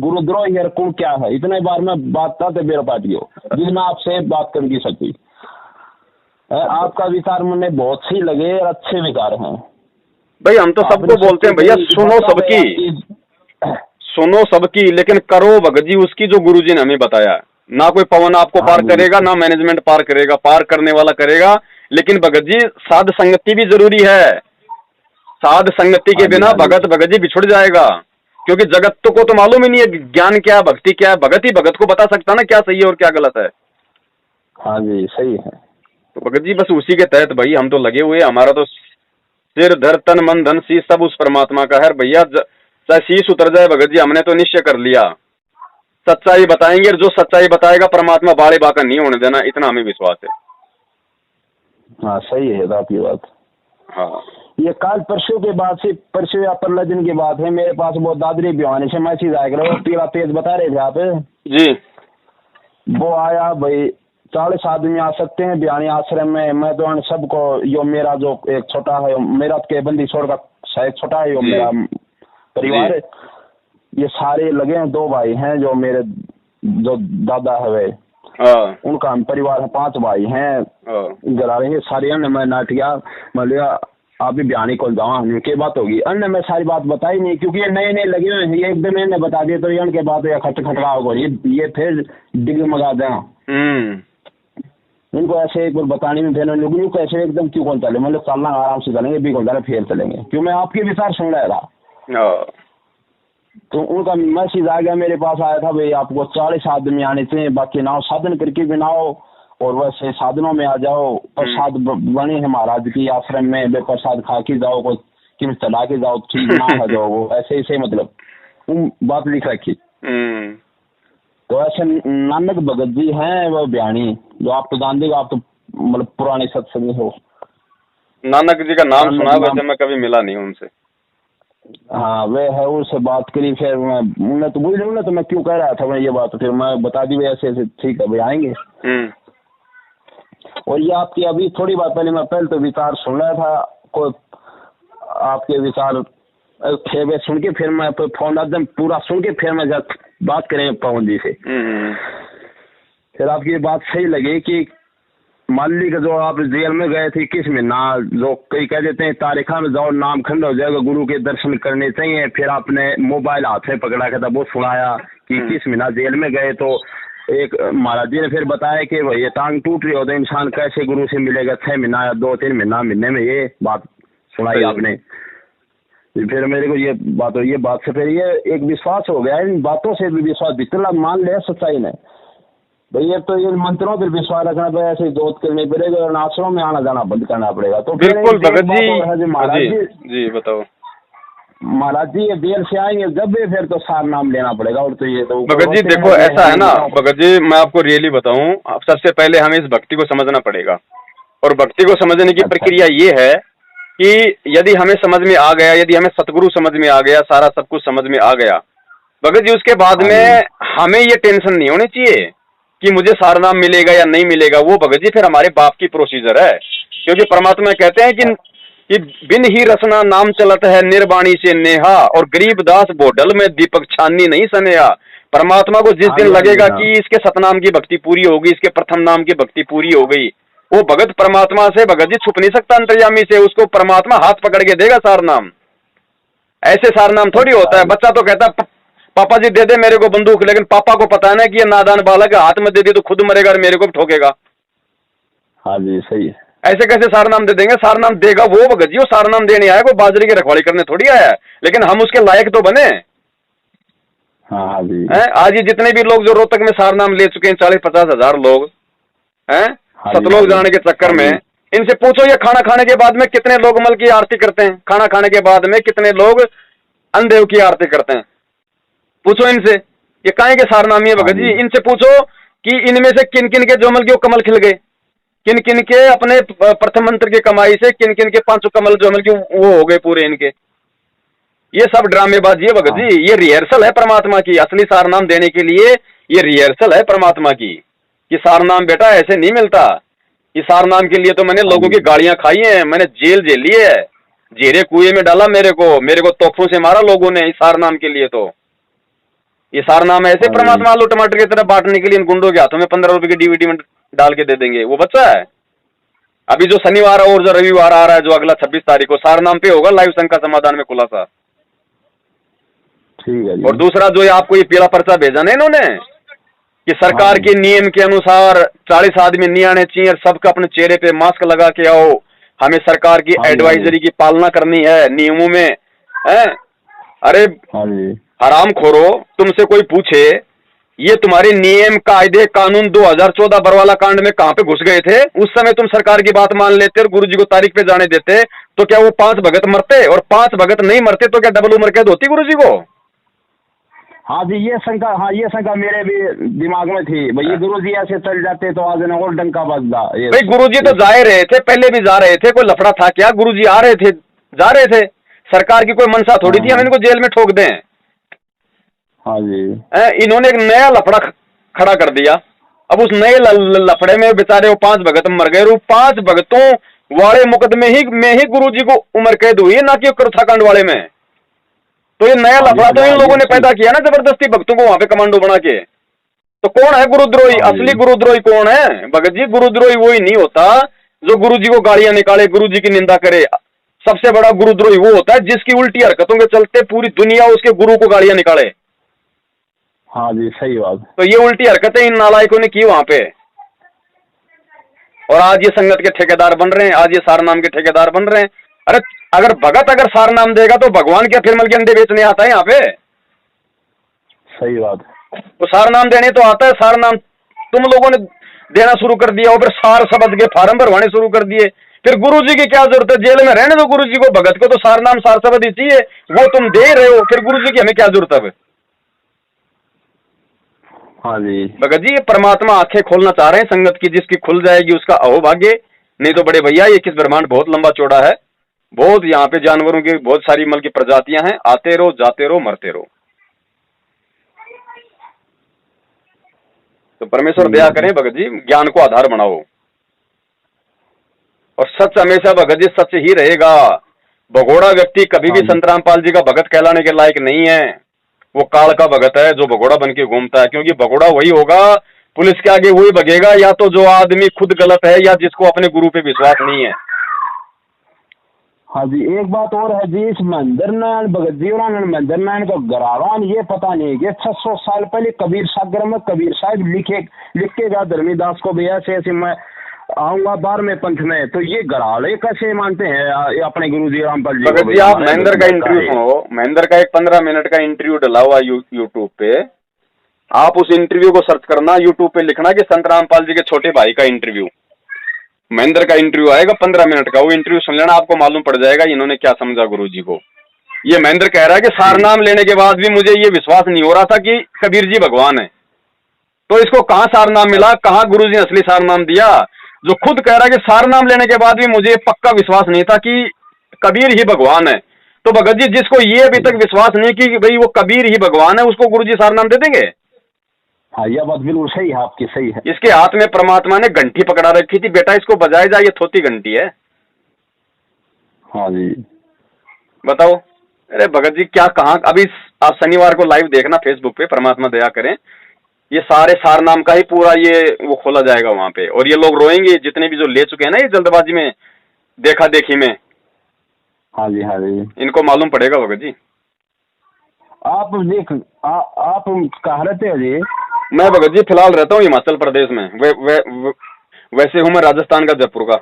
गुरुद्रोही है, कौन क्या है। इतने बार मैं बात करते बेर पार्टी हो जिसमें आपसे बात करनी सकती। आपका विचार मुझे बहुत सही लगे और अच्छे विचार हैं भाई। हम तो सबको बोलते हैं भैया सुनो सबकी, लेकिन करो भगत जी उसकी जो गुरुजी ने हमें बताया। ना कोई पवन आपको पार करेगा, ना मैनेजमेंट पार करेगा, पार करने वाला करेगा। लेकिन भगत जी साध संगति भी जरूरी है। साध संगति के बिना भगत जी बिछुड़ जाएगा, क्योंकि जगत को तो मालूम ही नहीं है ज्ञान क्या है, भक्ति क्या है। भगत ही भगत को बता सकता ना क्या सही है और क्या गलत है। हाँ जी, सही है। तो भगत जी बस उसी के तहत भाई हम तो लगे हुए। हमारा तो सिर धर तन मन धन शीश सब उस परमात्मा का है भैया। चाहे शीश उतर जाए भगत जी, हमने तो निश्चय कर लिया सच्चाई बताएंगे, और जो सच्चाई बताएगा परमात्मा बाड़े बाका नहीं होने देना, इतना हमें विश्वास है। हाँ, सही है आपकी बात। हाँ। ये कल परसों के बाद से, परसों या 15 दिन की बात है, मेरे पास वो दादरी भिवानी से मैसेज आया करो, पीला तेज बता रहे थे आप जी। वो आया भाई 40 आदमी आ सकते हैं भिवानी आश्रम में। मैं तो सबको, यो मेरा जो एक छोटा है, मेरा के बंदी छोड़ का शायद छोटा है, यो मेरा परिवार, ये सारे लगे हैं, 2 भाई हैं जो मेरे जो दादा है वे, उनका परिवार है, 5 भाई हैं घर आ रहे हैं सारे। मैं नाटिया मैं लिया आप भी भिवानी को जाओ, क्या बात होगी, अन्य मैं सारी बात बताई नहीं, क्योंकि ये नए नए लगे हुए हैं, ये एकदम इन्हें बता दिए तो इनके बात या खटखटा होगा, ये फिर डिगमगा दें। इनको ऐसे एक बार बताने में फिर लोगों को ऐसे एकदम क्यों कौन चले, मतलब चलना आराम से चलेंगे, भी कौन चले फिर चलेंगे, क्यों मैं आपके विचार सुन रहा था। तो उनका मैसेज आ गया, मेरे पास आया था भाई आपको 40 आदमी आने चाहिए, बाकी नाव साधन करके भी नाओ और वैसे साधनों में आ जाओ, प्रसाद बने है महाराज की आश्रम में, वे प्रसाद खा के जाओ, कोई किम चला के जाओ, ठीक ना हो जाओ, वो ऐसे मतलब बात लिख रखी। तो ऐसे नानक भगत जी हैं वो भिवानी, जो आप तो जानते हो, आप तो मतलब पुराने सत्संगी हो। नानक जी का नाम सुना, वैसे मैं कभी मिला नहीं उनसे। हाँ वे है, उससे बात करी, फिर मैं तो बोल रहा, तो मैं क्यों कह रहा था मैं ये बात, फिर मैं बता दी ऐसे ऐसे, ठीक है भाई आएंगे। और ये आपकी अभी थोड़ी बात पहले, मैं पहले तो विचार सुन रहा था, कोई आपके विचार थे सुन के, फिर मैं फोन एकदम पूरा सुन के फिर मैं जब बात करें पवन जी से, फिर आपकी बात सही लगी कि मान ली जो आप जेल में गए थे 21 महीना, जो कई कह देते हैं तारीखा में जाओ नाम खंड हो जाएगा, गुरु के दर्शन करने चाहिए, फिर आपने मोबाइल हाथ में पकड़ा के था वो सुनाया कि 21 महीना जेल में गए, तो एक महाराज जी ने फिर बताया कि भाई ये टांग टूट रही हो तो इंसान कैसे गुरु से मिलेगा, 6 महीना या 2-3 महीना मिलने में, ये बात सुनाई आपने। फिर मेरे को ये बात से फिर ये एक विश्वास हो गया, इन बातों से भी विश्वास जितना मान ले सच्चाई ने भैया, तो ये मंत्रों पर विश्वास रखना पड़ेगा, ऐसे जोत करनी पड़ेगी और आश्रमों में आना जाना बंद करना पड़ेगा। तो बिल्कुल भगत जी, महाराज जी बताओ महाराज जी, ये देर से आएंगे जब भी, फिर तो सार नाम लेना पड़ेगा। और तो ये तो भगत जी देखो ऐसा है ना भगत जी, मैं आपको रियली बताऊं, सबसे पहले हमें इस भक्ति को समझना पड़ेगा, और भक्ति को समझने की प्रक्रिया ये है कि यदि हमें समझ में आ गया, यदि हमें सतगुरु समझ में आ गया, सारा सब कुछ समझ में आ गया भगत जी, उसके बाद में हमें ये टेंशन नहीं होनी चाहिए कि मुझे सार नाम मिलेगा या नहीं मिलेगा। वो भगत जी फिर हमारे बाप की प्रोसीजर है, क्योंकि परमात्मा कहते हैं कि बिन ही रसना नाम चलत है निर्वाणी से नेहा, और गरीब दास बोडल में दीपक छाननी नहीं सनेहा। परमात्मा को जिस दिन लगेगा कि इसके सतनाम की भक्ति पूरी होगी, इसके प्रथम नाम की भक्ति पूरी हो गई, वो भगत परमात्मा से भगत जी छुप नहीं सकता अंतर्यामी से, उसको परमात्मा हाथ पकड़ के देगा सार नाम। ऐसे सार नाम थोड़ी होता है। बच्चा तो कहता है पापा जी दे दे मेरे को बंदूक, लेकिन पापा को पता है ना कि ये नादान बालक हाथ में दे दी तो खुद मरेगा और मेरे को भी ठोकेगा। हाँ जी सही है। ऐसे कैसे सार नाम दे देंगे? सार नाम देगा वो भगत जी, वो सार नाम देने आया, वो बाजरे की रखवाली करने थोड़ी आया है, लेकिन हम उसके लायक तो बने। हाँ जी। आज ये जितने भी लोग जो रोहतक में सार नाम ले चुके हैं 40-50 हजार लोग हैं, सतलोक जाने के चक्कर में, इनसे पूछो ये खाना खाने के बाद में कितने लोग मल की आरती करते हैं, खाना खाने के बाद में कितने लोग अन्नदेव की आरती करते हैं, पूछो इनसे। ये काहे के सारनामी है भगत जी? इनसे पूछो कि इनमें से किन किन के जोमल के कमल खिल गए, किन किन के अपने प्रथम मंत्र की कमाई से किन किन के 5 कमल जोमल के वो हो गए पूरे इनके। ये सब ड्रामेबाजी है भगत जी, ये रिहर्सल है परमात्मा की। असली सारनाम देने के लिए ये रिहर्सल है परमात्मा की, कि सारनाम बेटा ऐसे नहीं मिलता। इस सारनाम के लिए तो मैंने लोगों की गाड़ियां खाई हैं, मैंने जेल झेली है, जेरे कुएं में डाला मेरे को तोपों से मारा लोगों ने इस सारनाम के लिए। तो ये सारनाम ऐसे परमात्मा आलू टमाटर की तरह बांटने के लिए इन गुंडों के हाथों में 15 रुपए की डीवीडी में डाल के दे देंगे, वो बच्चा है। अभी जो शनिवार और जो रविवार आ रहा है, जो अगला 26 तारीख को सारनाम पे होगा लाइव शंका समाधान में खुलासा। ठीक है। और दूसरा जो आपको ये पीला पर्चा भेजा ना इन्होंने कि सरकार के नियम के अनुसार 40 आदमी नहीं आने चाहिए, सबका अपने चेहरे पे मास्क लगा के आओ, हमें सरकार की एडवाइजरी की पालना करनी है नियमों में है। अरे हराम खोरो, तुमसे कोई पूछे ये तुम्हारे नियम कायदे कानून 2014 बरवाला कांड में कहां पे घुस गए थे? उस समय तुम सरकार की बात मान लेते और गुरुजी को तारीख पे जाने देते तो क्या वो 5 भगत मरते? और 5 भगत नहीं मरते तो क्या डबल उम्र कैद होती गुरुजी को? हाँ जी, ये शंका मेरे भी दिमाग में थी भाई, ये गुरुजी ऐसे चल जाते तो आज और डंका बजदा। भाई गुरुजी तो जा रहे थे, पहले भी जा रहे थे, कोई लफड़ा था क्या? गुरुजी आ रहे थे जा रहे थे, सरकार की कोई मंशा थोड़ी थी हम इनको जेल में ठोक दें। हाँ जी। इन्होंने एक नया लफड़ा खड़ा कर दिया। अब उस नए लफड़े में बेचारे वो 5 भगत मर गए। वो 5 भगतों वाले मुकदमे में ही गुरुजी को उम्र कैद हुई है, ना कि कर्थाकांड वाले में। तो ये नया लफड़ा तो इन लोगों ने पैदा किया ना, जबरदस्ती भक्तों को वहां पे कमांडो बना के। तो कौन है गुरुद्रोही? असली गुरुद्रोही कौन है भगत जी? गुरुद्रोही वही नहीं होता जो गुरुजी को गालियां निकाले, गुरुजी की निंदा करे। सबसे बड़ा गुरुद्रोही वो होता है जिसकी उल्टी हरकतों के चलते पूरी दुनिया उसके गुरु को गालियां निकाले। हाँ जी, सही बात। तो ये उल्टी हरकतें इन नालायकों ने की वहां पे, और आज ये संगत के ठेकेदार बन रहे हैं, आज ये सारनाम के ठेकेदार बन रहे हैं। अरे अगर भगत अगर सारनाम देगा तो भगवान क्या फिर मल के अंडे बेचने आता है यहाँ पे? सही बात। तो सारनाम देने तो आता है। सारनाम तुम लोगों ने देना शुरू कर दिया, और फिर सार शब्द के फार्म भरवाने शुरू कर दिए। फिर गुरुजी की क्या जरूरत है? जेल में रहने दो गुरुजी को, भगत को तो सारनाम सार शब्द ही चाहिए, वो तुम दे रहे हो, फिर गुरुजी की हमें क्या जरूरत है? हाँ जी भगत जी, ये परमात्मा आंखें खोलना चाह रहे हैं संगत की, जिसकी खुल जाएगी उसका अहोभाग्य। नहीं तो बड़े भैया ये किस ब्रह्मांड बहुत लंबा चौड़ा है, बहुत यहाँ पे जानवरों की बहुत सारी मल की प्रजातियां हैं। आते रहो, जाते रहो, मरते रहो। तो परमेश्वर दया करें भगत जी, ज्ञान को आधार बनाओ, और सच हमेशा भगत जी सच ही रहेगा। भगोड़ा व्यक्ति कभी भी संत रामपाल जी का भगत कहलाने के लायक नहीं है। वो काल का भगत है जो भगोड़ा बन के घूमता है, क्योंकि भगोड़ा वही होगा, पुलिस के आगे वही भगेगा, या तो जो आदमी खुद गलत है या जिसको अपने गुरु पे विश्वास नहीं है। हाँ जी, एक बात और है जी, इस महेंद्र नारायण भगत जी और महेंद्र नारायण का गरावान ये पता नहीं कि 600 साल पहले कबीर सागर में कबीर साहब लिखेगा धर्मीदास को भी ऐसे ऐसे मैं आऊंगा 12वें पंथ में, तो ये गराड़े कैसे मानते हैं अपने गुरु जी रामपाल जी? भगत जी आप महेंद्र का इंटरव्यू सुनो, महेंद्र का एक 15 मिनट का इंटरव्यू डला हुआ यूट्यूब पे, आप उस इंटरव्यू को सर्च करना, यूट्यूब पे लिखना कि संत रामपाल जी के छोटे भाई का इंटरव्यू, महेंद्र का इंटरव्यू आएगा 15 मिनट का। वो इंटरव्यू सुन लेना, आपको मालूम पड़ जाएगा इन्होंने क्या समझा गुरु जी को। ये महेंद्र कह रहा है कि सारनाम लेने के बाद भी मुझे ये विश्वास नहीं हो रहा था कि कबीर जी भगवान है। तो इसको कहाँ सारनाम मिला, कहाँ गुरु जी ने असली सारनाम दिया? जो खुद कह रहा है कि सारनाम लेने के बाद भी मुझे पक्का विश्वास नहीं था कि कबीर ही भगवान है। तो भगत जी जिसको ये अभी तक विश्वास नहीं कि भाई वो कबीर ही भगवान है, उसको गुरु जी सारनाम दे देंगे? हाँ, यह बात बिल्कुल सही है आपकी, सही है। इसके हाथ में परमात्मा ने घंटी पकड़ा रखी थी, बेटा इसको बजाए जा, ये थोती घंटी है। हाँ जी, बताओ। अरे भगत जी क्या कहाँ, अभी आप शनिवार को लाइव देखना फेसबुक पे, परमात्मा दया करें, ये सारे सारनाम का ही पूरा ये वो खोला जाएगा वहां पे, और ये लोग रोएंगे जितने भी जो ले चुके हैं ना ये जल्दबाजी में, देखा देखी में। हाँ जी, हाँ जी, इनको मालूम पड़ेगा भगत जी। आप कहाँ रहते हो जी? मैं भगत जी फिलहाल रहता हूँ हिमाचल प्रदेश में। वैसे हूँ मैं राजस्थान का, जयपुर का।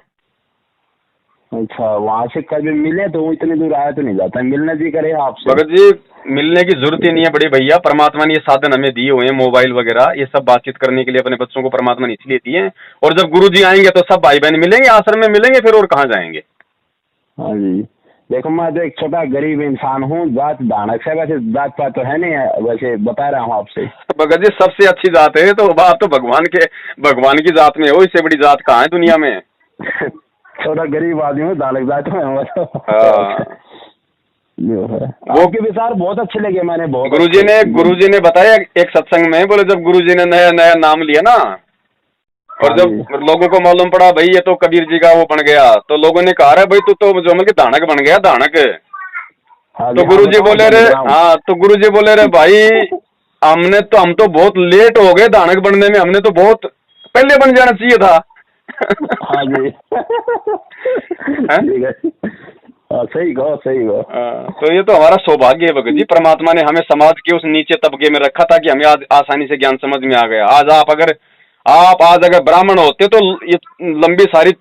अच्छा, वहाँ से कभी मिले तो इतनी दूर आया तो नहीं जाता, मिलने जी करे आपसे। भगत जी मिलने की जरूरत ही नहीं है बड़े भैया, परमात्मा ने ये साधन हमें दिए हुए हैं, मोबाइल वगैरह ये सब बातचीत करने के लिए अपने बच्चों को परमात्मा ने इसलिए दिए हैं। और जब गुरु जी आएंगे तो सब भाई बहन मिलेंगे, आश्रम में मिलेंगे, फिर और कहाँ जाएंगे। हाँ जी, देखो मैं तो एक छोटा गरीब इंसान हूँ, जात दानक से, वैसे जात पात तो है नहीं है, वैसे बता रहा हूँ आपसे। भगत जी सबसे अच्छी जात है तो बात तो भगवान की जात में हो, इससे बड़ी जात कहाँ है दुनिया में। छोटा गरीब आदमी हूँ, दानक जात में। वो के विचार बहुत अच्छे लगे, मैंने बहुत। गुरुजी ने बताया एक सत्संग में, बोले जब गुरुजी ने नया नया नाम लिया ना, और जब लोगों को मालूम पड़ा भाई ये तो कबीर जी का वो बन गया, तो लोगों ने कहा भाई तू तो जो मतलब दानक बन गया, दानक। तो गुरुजी बोले रे, हाँ तो गुरुजी बोले रे भाई हम तो बहुत लेट हो गए दानक बनने में, हमने तो बहुत पहले बन जाना चाहिए था। हाँ जी, सही कहो, सही कहो। तो ये तो हमारा सौभाग्य है भगत जी, परमात्मा ने हमें समाज के उस नीचे तबके में रखा था कि हमें आज आसानी से ज्ञान समझ में आ गया। आज आप अगर ब्राह्मण होते तो ये लंबी सारी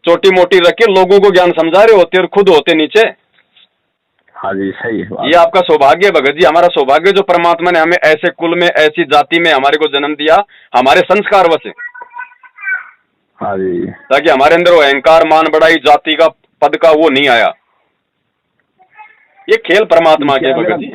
छोटी मोटी रख के लोगों को ज्ञान समझा रहे होते और खुद होते नीचे। हाँ जी, सही है। ये आपका सौभाग्य है भगत जी, हमारा सौभाग्य जो परमात्मा ने हमें ऐसे कुल में ऐसी जाति में हमारे को जन्म दिया, हमारे संस्कार वश। हाँ जी, ताकि हमारे अंदर वो अहंकार, मान बढ़ाई, जाति का पद का वो नहीं आया। ये खेल परमात्मा के भगत जी।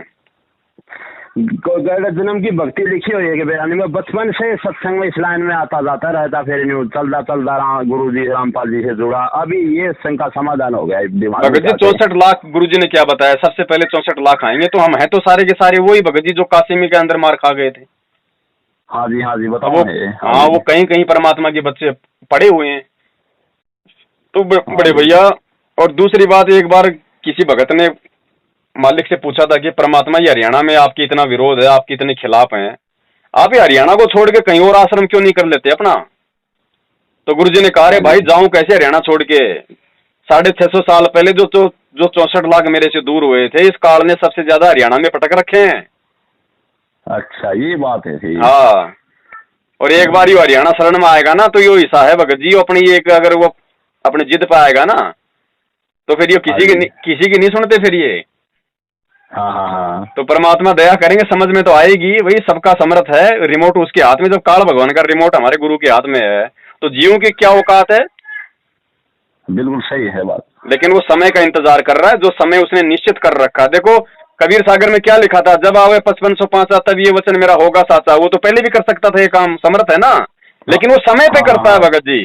गैर जन्म की भक्ति लिखी हुई है कि बयानी में बचपन से सत्संग में इस लाइन में आता जाता रहता, फिर न्यू चलता चलता रहा, गुरु जी रामपाल जी से जुड़ा, अभी ये संघ का समाधान हो गया दिमाग में। भगत जी 64 लाख गुरु जी ने क्या बताया? सबसे पहले 64 लाख आएंगे, तो हम हैं तो सारे के सारे वही भगत जी जो कासिमी के अंदर मार खा गए थे। हाँ जी बताओ। हाँ वो कहीं कहीं परमात्मा के बच्चे पड़े हुए हैं। तो बड़े भैया, और दूसरी बात, एक बार किसी भगत ने मालिक से पूछा था कि परमात्मा ये हरियाणा में आपकी इतना विरोध है, आपके इतने खिलाफ हैं, आप ये हरियाणा को छोड़ के कहीं और आश्रम क्यों नहीं कर लेते अपना? तो गुरुजी ने कहा, रे भाई जाऊं कैसे हरियाणा छोड़ के? 650 साल पहले जो 64 लाख मेरे से दूर हुए थे, इस काल ने सबसे ज्यादा हरियाणा में पटक रखे हैं। अच्छा ये बात है। हाँ, और एक बार ये हरियाणा शरण में आएगा ना, तो यो हिस्सा है भगत जी अपनी, एक अगर वो अपनी जिद पे आएगा ना, तो फिर ये किसी की नहीं सुनते फिर ये। हाँ। तो परमात्मा दया करेंगे, समझ में तो आएगी। वही सबका समर्थ है, रिमोट उसके हाथ में। जब काल भगवान का रिमोट हमारे गुरु के हाथ में है, तो जीवों की क्या औकात है? बिल्कुल सही है बात। लेकिन वो समय का इंतजार कर रहा है, जो समय उसने निश्चित कर रखा है। देखो कबीर सागर में क्या लिखा था, जब आवे 5505 तब ये वचन मेरा होगा साचा। वो तो पहले भी कर सकता था ये काम, समर्थ है ना, लेकिन वो समय पे करता है भगत जी।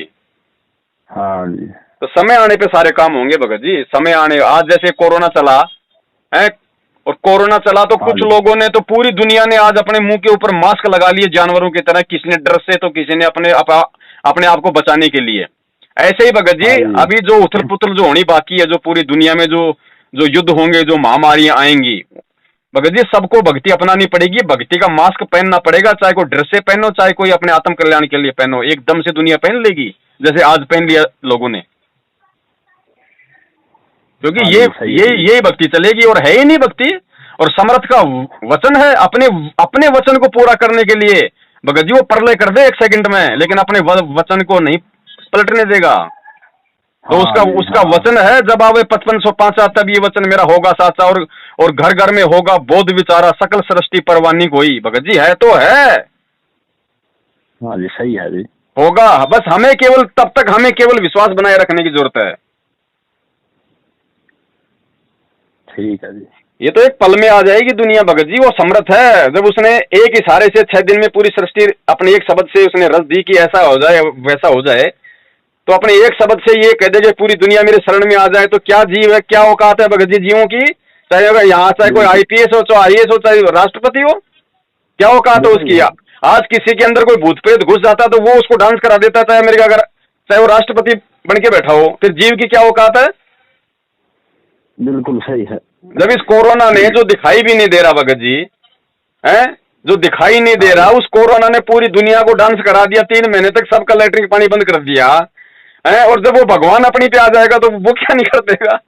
हाँ जी। तो समय आने पे सारे काम होंगे भगत जी, समय आने। आज जैसे कोरोना चला है, और कोरोना चला तो कुछ लोगों ने, तो पूरी दुनिया ने आज अपने मुंह के ऊपर मास्क लगा लिए जानवरों की तरह, किसी ने डर से, तो किसी ने अपने आप को बचाने के लिए। ऐसे ही भगत जी अभी जो उथल पुथल जो होनी बाकी है, जो पूरी दुनिया में जो युद्ध होंगे, जो महामारियां आएंगी, भगत जी सबको भक्ति अपनानी पड़ेगी। भक्ति का मास्क पहनना पड़ेगा, चाहे कोई ड्रेस से पहनो, चाहे कोई अपने आत्म कल्याण के लिए पहनो। एकदम से दुनिया पहन लेगी जैसे आज पहन लिया लोगों ने, क्योंकि ये भक्ति चलेगी, और है ही नहीं भक्ति। और समर्थ का वचन है, अपने वचन को पूरा करने के लिए भगत जी वो प्रलय कर दे 1 सेकंड में, लेकिन अपने वचन को नहीं पलटने देगा। तो उसका वचन है, जब आवे 5505 तब ये वचन मेरा होगा साचा, और घर घर में होगा बोध विचारा, सकल सृष्टि परवानी कोई। भगत जी है तो है। हाँ जी सही है जी, होगा। बस हमें केवल तब तक हमें केवल विश्वास बनाए रखने की जरूरत है। ठीक है जी। ये तो एक पल में आ जाएगी दुनिया भगत जी, वो समर्थ है। जब उसने एक इशारे से 6 दिन में पूरी सृष्टि अपने एक शब्द से उसने रच दी कि ऐसा हो जाए वैसा हो जाए, तो अपने एक शब्द से ये कह दे कि पूरी दुनिया मेरे शरण में आ जाए, तो क्या जीव है, क्या औकात है भगत जी जीवों की? चाहे अगर यहाँ चाहे कोई IPS हो, चाहे IAS हो, चाहे राष्ट्रपति हो, क्या औकात है उसकी? आज किसी के अंदर कोई भूत प्रेत घुस जाता तो वो उसको डांस करा देता, चाहे अमेरिका अगर चाहे वो राष्ट्रपति बन के बैठा हो, फिर जीव की क्या औकात है? बिल्कुल सही है। जब इस कोरोना ने जो दिखाई भी नहीं दे रहा भगत जी, हैं, जो दिखाई नहीं दे रहा, उस कोरोना ने पूरी दुनिया को डांस करा दिया। 3 महीने तक सबका लैट्रिन पानी बंद कर दिया है, और जब वो भगवान अपनी पे आ जाएगा तो वो क्या नहीं कर देगा?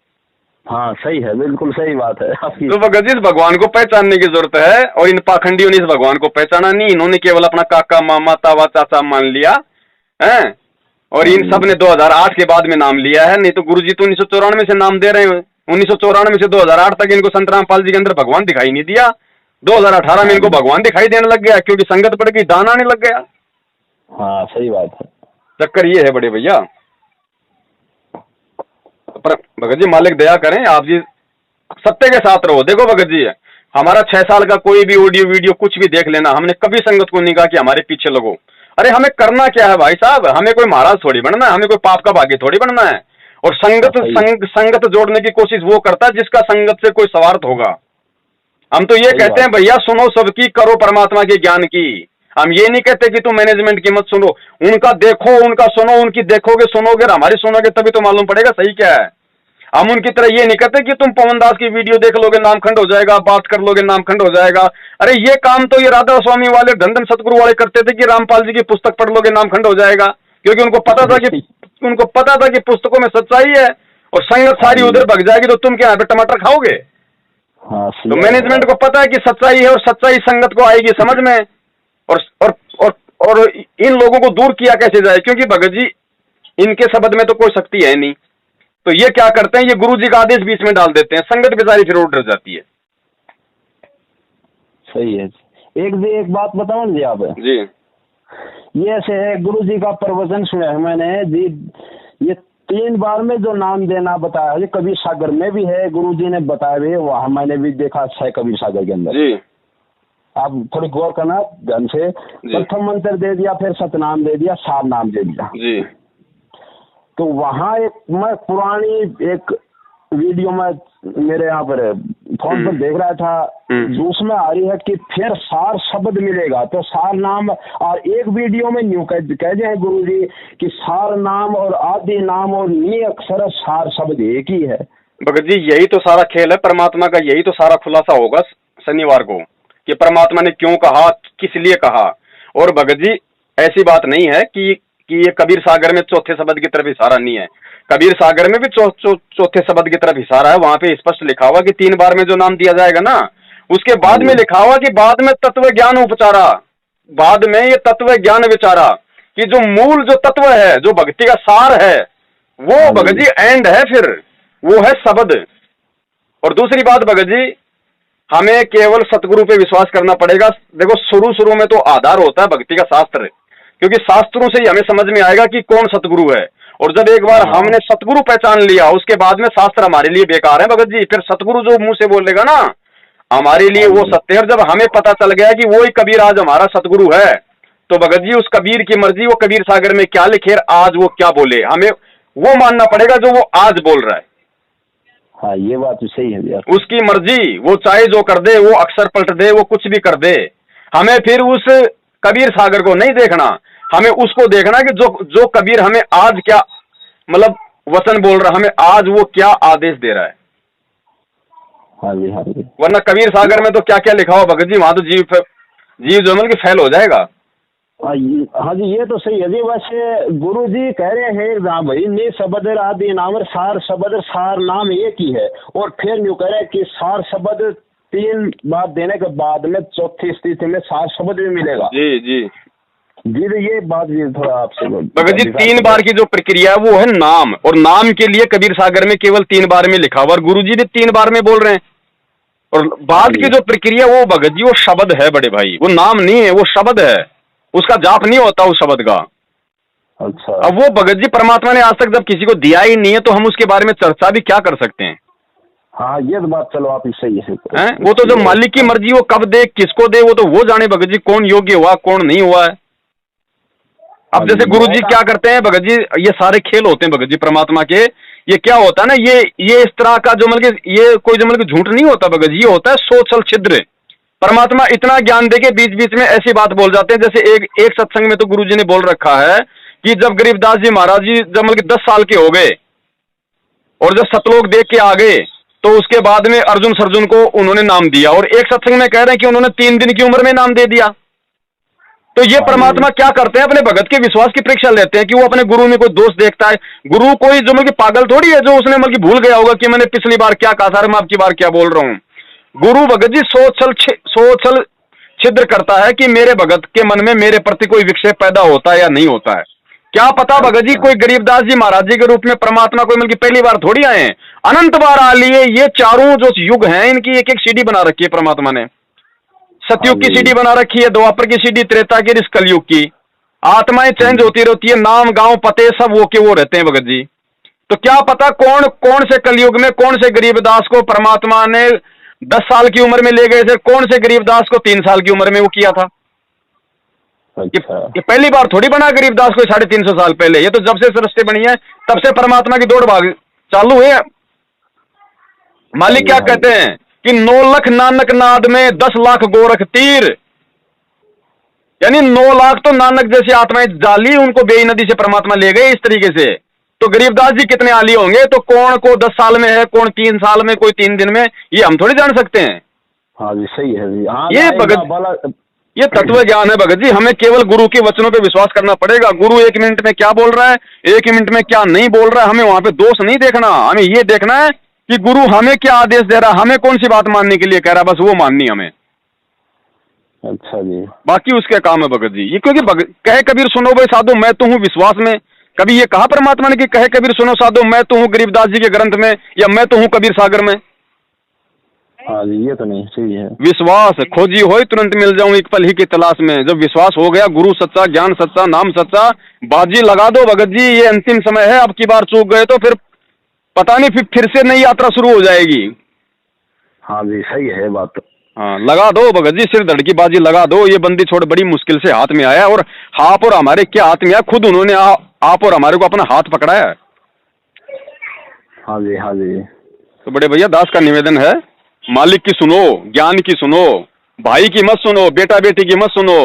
हाँ सही है, बिल्कुल सही बात है आपकी। तो भगत जी इस भगवान को पहचानने की जरूरत है, और इन पाखंडियों ने इस भगवान को पहचाना नहीं। इन्होंने केवल अपना काका मामा तावा चाचा मान लिया है, और इन सब ने 2008 के बाद में नाम लिया है। नहीं तो गुरुजी तो 1994 से नाम दे रहे हैं। 1994 से 2008 तक इनको संत रामपाल जी के अंदर भगवान दिखाई नहीं दिया। 2018 में इनको भगवान दिखाई देने लग गया, क्योंकि संगत बढ़ गई, दान आने लग गया। हाँ सही बात है। चक्कर ये है बड़े भैया। पर भगत जी मालिक दया करें, आप जी सत्य के साथ रहो। देखो भगत जी, हमारा 6 साल का कोई भी ऑडियो वीडियो कुछ भी देख लेना, हमने कभी संगत को नहीं कहा कि हमारे पीछे लगो। अरे हमें करना क्या है भाई साहब? हमें कोई महाराज थोड़ी बनना है, हमें कोई पाप का भागी थोड़ी बनना है। और संगत जोड़ने की कोशिश वो करता है जिसका संगत से कोई स्वार्थ होगा। हम तो ये कहते हैं भैया, सुनो सबकी, करो परमात्मा के ज्ञान की। हम ये नहीं कहते कि तुम मैनेजमेंट की मत सुनो, उनका देखो, उनका सुनो, उनकी देखोगे सुनोगे, हमारी सुनोगे तभी तो मालूम पड़ेगा सही क्या है। हम उनकी तरह ये नहीं कहते कि तुम पवन दास की वीडियो देख लोगे नामखंड हो जाएगा, बात कर लोगे नामखंड हो जाएगा। अरे ये काम तो ये राधा स्वामी वाले, धनधन सतगुरु वाले करते थे कि रामपाल जी की पुस्तक पढ़ लोगे नामखंड हो जाएगा, क्योंकि उनको पता था कि पुस्तकों में सच्चाई है, और संगत सारी उधर भग जाएगी तो तुम क्या यहाँ पे टमाटर खाओगे? तो मैनेजमेंट को पता है कि सच्चाई है, और सच्चाई संगत को आएगी समझ में। और इन लोगों को दूर किया कैसे जाए? क्योंकि भगत जी इनके शब्द में तो कोई शक्ति है नहीं। तो ये क्या करते हैं, ये गुरु जी का आदेश बीच में डाल देते हैं, संगत बेचारी फिर उड़ जाती है। सही है। एक बात बताओ जी आप जी। ये ऐसे है, गुरु जी का प्रवचन सुना है मैंने जी, ये 3 बार में जो नाम देना बताया है, कबीर सागर में भी है, गुरु जी ने बताया भी, वहां मैंने भी देखा है कबीर सागर के अंदर जी। आप थोड़ी गौर करना ध्यान से। प्रथम मंत्र दे दिया, फिर सतनाम दे दिया, सार नाम दे दिया जी। तो वहाँ एक मैं पुरानी एक वीडियो में मेरे यहाँ पर फोन पर देख रहा था, उसमें आ रही है कि फिर सार शब्द मिलेगा, तो सार नाम। और एक वीडियो में न्यू कह दिए गुरु जी कि सार नाम और आदि नाम और नी अक्षर सार शब्द एक ही है। भगत जी यही तो सारा खेल है परमात्मा का, यही तो सारा खुलासा होगा शनिवार को कि परमात्मा ने क्यों कहा, किस लिए कहा। और भगत जी ऐसी बात नहीं है कि ये कबीर सागर में चौथे शब्द की तरफ इशारा नहीं है, कबीर सागर में भी चौथे शब्द की तरफ इशारा है। वहां पे स्पष्ट लिखा हुआ कि 3 बार में जो नाम दिया जाएगा ना, उसके बाद में लिखा हुआ कि बाद में तत्व ज्ञान उपचारा, बाद में ये तत्व ज्ञान विचारा, कि जो मूल जो तत्व है, जो भक्ति का सार है, वो भगत जी एंड है, फिर वो है शब्द। और दूसरी बात भगत जी, हमें केवल सतगुरु पे विश्वास करना पड़ेगा। देखो शुरू में तो आधार होता है भक्ति का शास्त्र, क्योंकि शास्त्रों से ही हमें समझ में आएगा कि कौन सतगुरु है। और जब एक बार हमने सतगुरु पहचान लिया, उसके बाद में शास्त्र हमारे लिए बेकार है भगत जी। फिर सतगुरु जो मुंह से बोलेगा ना हमारे लिए वो सत्य है। जब हमें पता चल गया कि वो ही कबीर आज हमारा सतगुरु है, तो भगत जी उस कबीर की मर्जी, वो कबीर सागर में क्या लिखे आज वो क्या बोले, हमें वो मानना पड़ेगा जो वो आज बोल रहा है। हाँ ये बात तो सही है यार। उसकी मर्जी, वो चाहे जो कर दे, वो अक्षर पलट दे, वो कुछ भी कर दे, हमें फिर उस कबीर सागर को नहीं देखना, हमें उसको देखना कि जो कबीर हमें आज क्या मतलब वचन बोल रहा, हमें आज वो क्या आदेश दे रहा है। हाँ जी, हाँ जी। वरना कबीर सागर में तो क्या क्या लिखा हुआ भगत जी, वहां तो जीव जमल की फैल हो जाएगा। हाँ जी ये तो सही है जी। वैसे गुरु जी कह रहे हैं हाँ भाई ने शब्द आदि नाम सार शब्द सार नाम एक ही है, और फिर न्यू कह रहे हैं कि सार शब्द 3 बार देने के बाद में चौथी स्थिति में सार शब्द भी मिलेगा। जी जी जी तो ये बात भी थोड़ा आपसे भगत जी 3 बार की जो प्रक्रिया है वो है नाम, और नाम के लिए कबीर सागर में केवल 3 बार में लिखा हुआ, और गुरु जी भी 3 बार में बोल रहे हैं। और बाद की जो प्रक्रिया वो भगत जी वो शब्द है बड़े भाई, वो नाम नहीं है, वो शब्द है, उसका जाप नहीं होता उस शब्द का। अच्छा। अब वो भगत जी परमात्मा ने आज तक जब किसी को दिया ही नहीं है, तो हम उसके बारे में चर्चा भी क्या कर सकते हैं। हाँ ये तो बात चलो आप सही है। वो तो जो मालिक की मर्जी, वो कब दे किसको दे, वो तो वो जाने भगत जी, कौन योग्य हुआ कौन नहीं हुआ है। अब जैसे गुरु जी क्या करते हैं भगत जी, ये सारे खेल होते हैं भगत जी परमात्मा के। ये क्या होता है ना, ये इस तरह का जो मतलब ये कोई जो मतलब झूठ नहीं होता भगत जी, ये होता है सोचल छिद्र। परमात्मा इतना ज्ञान देके बीच बीच में ऐसी बात बोल जाते हैं। जैसे एक सत्संग में तो गुरु जी ने बोल रखा है कि जब गरीबदास जी महाराज जी जब मतलब 10 साल के हो गए और जब सतलोक देख के आ गए, तो उसके बाद में अर्जुन सर्जुन को उन्होंने नाम दिया। और एक सत्संग में कह रहे हैं कि उन्होंने 3 दिन की उम्र में नाम दे दिया। तो ये परमात्मा क्या करते हैं, अपने भगत के विश्वास की परीक्षा लेते हैं कि वो अपने गुरु में कोई दोष देखता है। गुरु कोई जो मतलब पागल थोड़ी है जो उसने मतलब भूल गया होगा कि मैंने पिछली बार क्या कहा था, मैं आपकी बार क्या बोल रहा हूँ। गुरु भगत जी सोचल छिद्र करता है कि मेरे भगत के मन में मेरे प्रति कोई विक्षेप पैदा होता है या नहीं होता है। क्या पता भगत जी कोई गरीबदास जी महाराज जी के रूप में परमात्मा कोई मतलब पहली बार थोड़ी आए हैं, अनंत बार आ लिए। ये चारों जो युग हैं इनकी एक एक सीढ़ी बना रखी है परमात्मा ने। सतयुग की सीढ़ी बना रखी है, द्वापर की सीढ़ी, त्रेता की, इस कलयुग की। आत्माएं चेंज होती रहती है, नाम गांव पते सब वो के वो रहते हैं भगत जी। तो क्या पता कौन से कलयुग में कौन से गरीबदास को परमात्मा ने 10 साल की उम्र में ले गए थे, कौन से गरीबदास को 3 साल की उम्र में वो किया था। अच्छा। ये पहली बार थोड़ी बना गरीबदास को 350 साल पहले, ये तो जब से सृष्टि बनी है तब से परमात्मा की दौड़ भाग चालू है। मालिक क्या कहते हैं कि 9 लाख नानक नाद में 10 लाख गोरख तीर, यानी 9 लाख तो नानक जैसी आत्माएं डाली, उनको बेई नदी से परमात्मा ले गए इस तरीके से। तो गरीबदास जी कितने आली होंगे, तो कौन को 10 साल में है, कौन 3 साल में, कोई 3 दिन में, ये हम थोड़ी जान सकते हैं। हाँ जी सही है जी। हाँ ये भगत ये तत्व ज्ञान है भगत जी। हमें केवल गुरु के वचनों पे विश्वास करना पड़ेगा। गुरु 1 मिनट में क्या बोल रहा है, 1 मिनट में क्या नहीं बोल रहा है, हमें वहां पे दोष नहीं देखना। हमें ये देखना है कि गुरु हमें क्या आदेश दे रहा है, हमें कौन सी बात मानने के लिए कह रहा है, बस वो माननी हमें। अच्छा जी। बाकी उसके काम है भगत जी। ये क्योंकि कहे कबीर सुनो भाई साधो मैं तो हूँ विश्वास में, कभी ये कहा परमात्मा ने कि कहे कबीर सुनो साधो मैं तो हूँ गरीबदास जी के ग्रंथ में, या मैं तो हूँ कबीर सागर में। हाँ जी ये तो नहीं सही है। विश्वास खोजी हो तुरंत मिल जाऊं एक पल ही की तलाश में। जब विश्वास हो गया, गुरु सच्चा, ज्ञान सच्चा, नाम सच्चा, बाजी लगा दो भगत जी। ये अंतिम समय है, अब की बार चूक गए तो फिर पता नहीं फिर से नई यात्रा शुरू हो जाएगी। हाँ जी सही है बात। हाँ लगा दो भगत जी, सिर धड़ की बाजी लगा दो। ये बंदी छोड़ बड़ी मुश्किल से हाथ में आया, और आप और हमारे क्या हाथ में आया, खुद उन्होंने आप और हमारे को अपना हाथ पकड़ाया है। हाँ जी हाँ जी। तो बड़े भैया दास का निवेदन है, मालिक की सुनो, ज्ञान की सुनो, भाई की मत सुनो, बेटा बेटी की मत सुनो।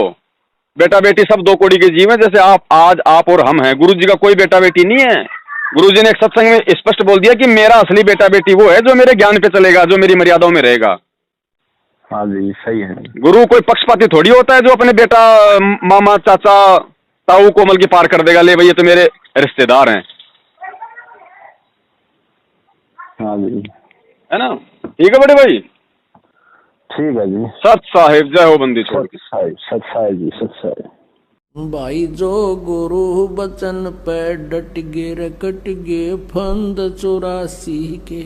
बेटा बेटी सब दो कोड़ी के जीव हैं, जैसे आप और हम हैं। गुरु जी का कोई बेटा बेटी नहीं है। गुरु जी ने एक सत्संग में स्पष्ट बोल दिया कि मेरा असली बेटा बेटी वो है जो मेरे ज्ञान पे चलेगा, जो मेरी मर्यादाओं में रहेगा। हाँ जी सही है। गुरु कोई पक्षपाती थोड़ी होता है जो अपने बेटा मामा चाचा ताऊ कोमल की पार कर देगा, ले भैया तो मेरे रिश्तेदार हैं। हाँ जी है ना, ठीक है बड़े भाई, ठीक है जी। सत साहिब, जय हो बंदी छोड़ की। सत साहिब जी, सत साहिब। भाई जो गुरु बचन पे डट गे रे कट गे फंद 84 के।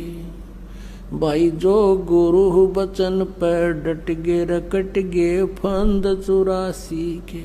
भाई जो गुरु बचन पे डट गे रे कट गे फंद 84 के।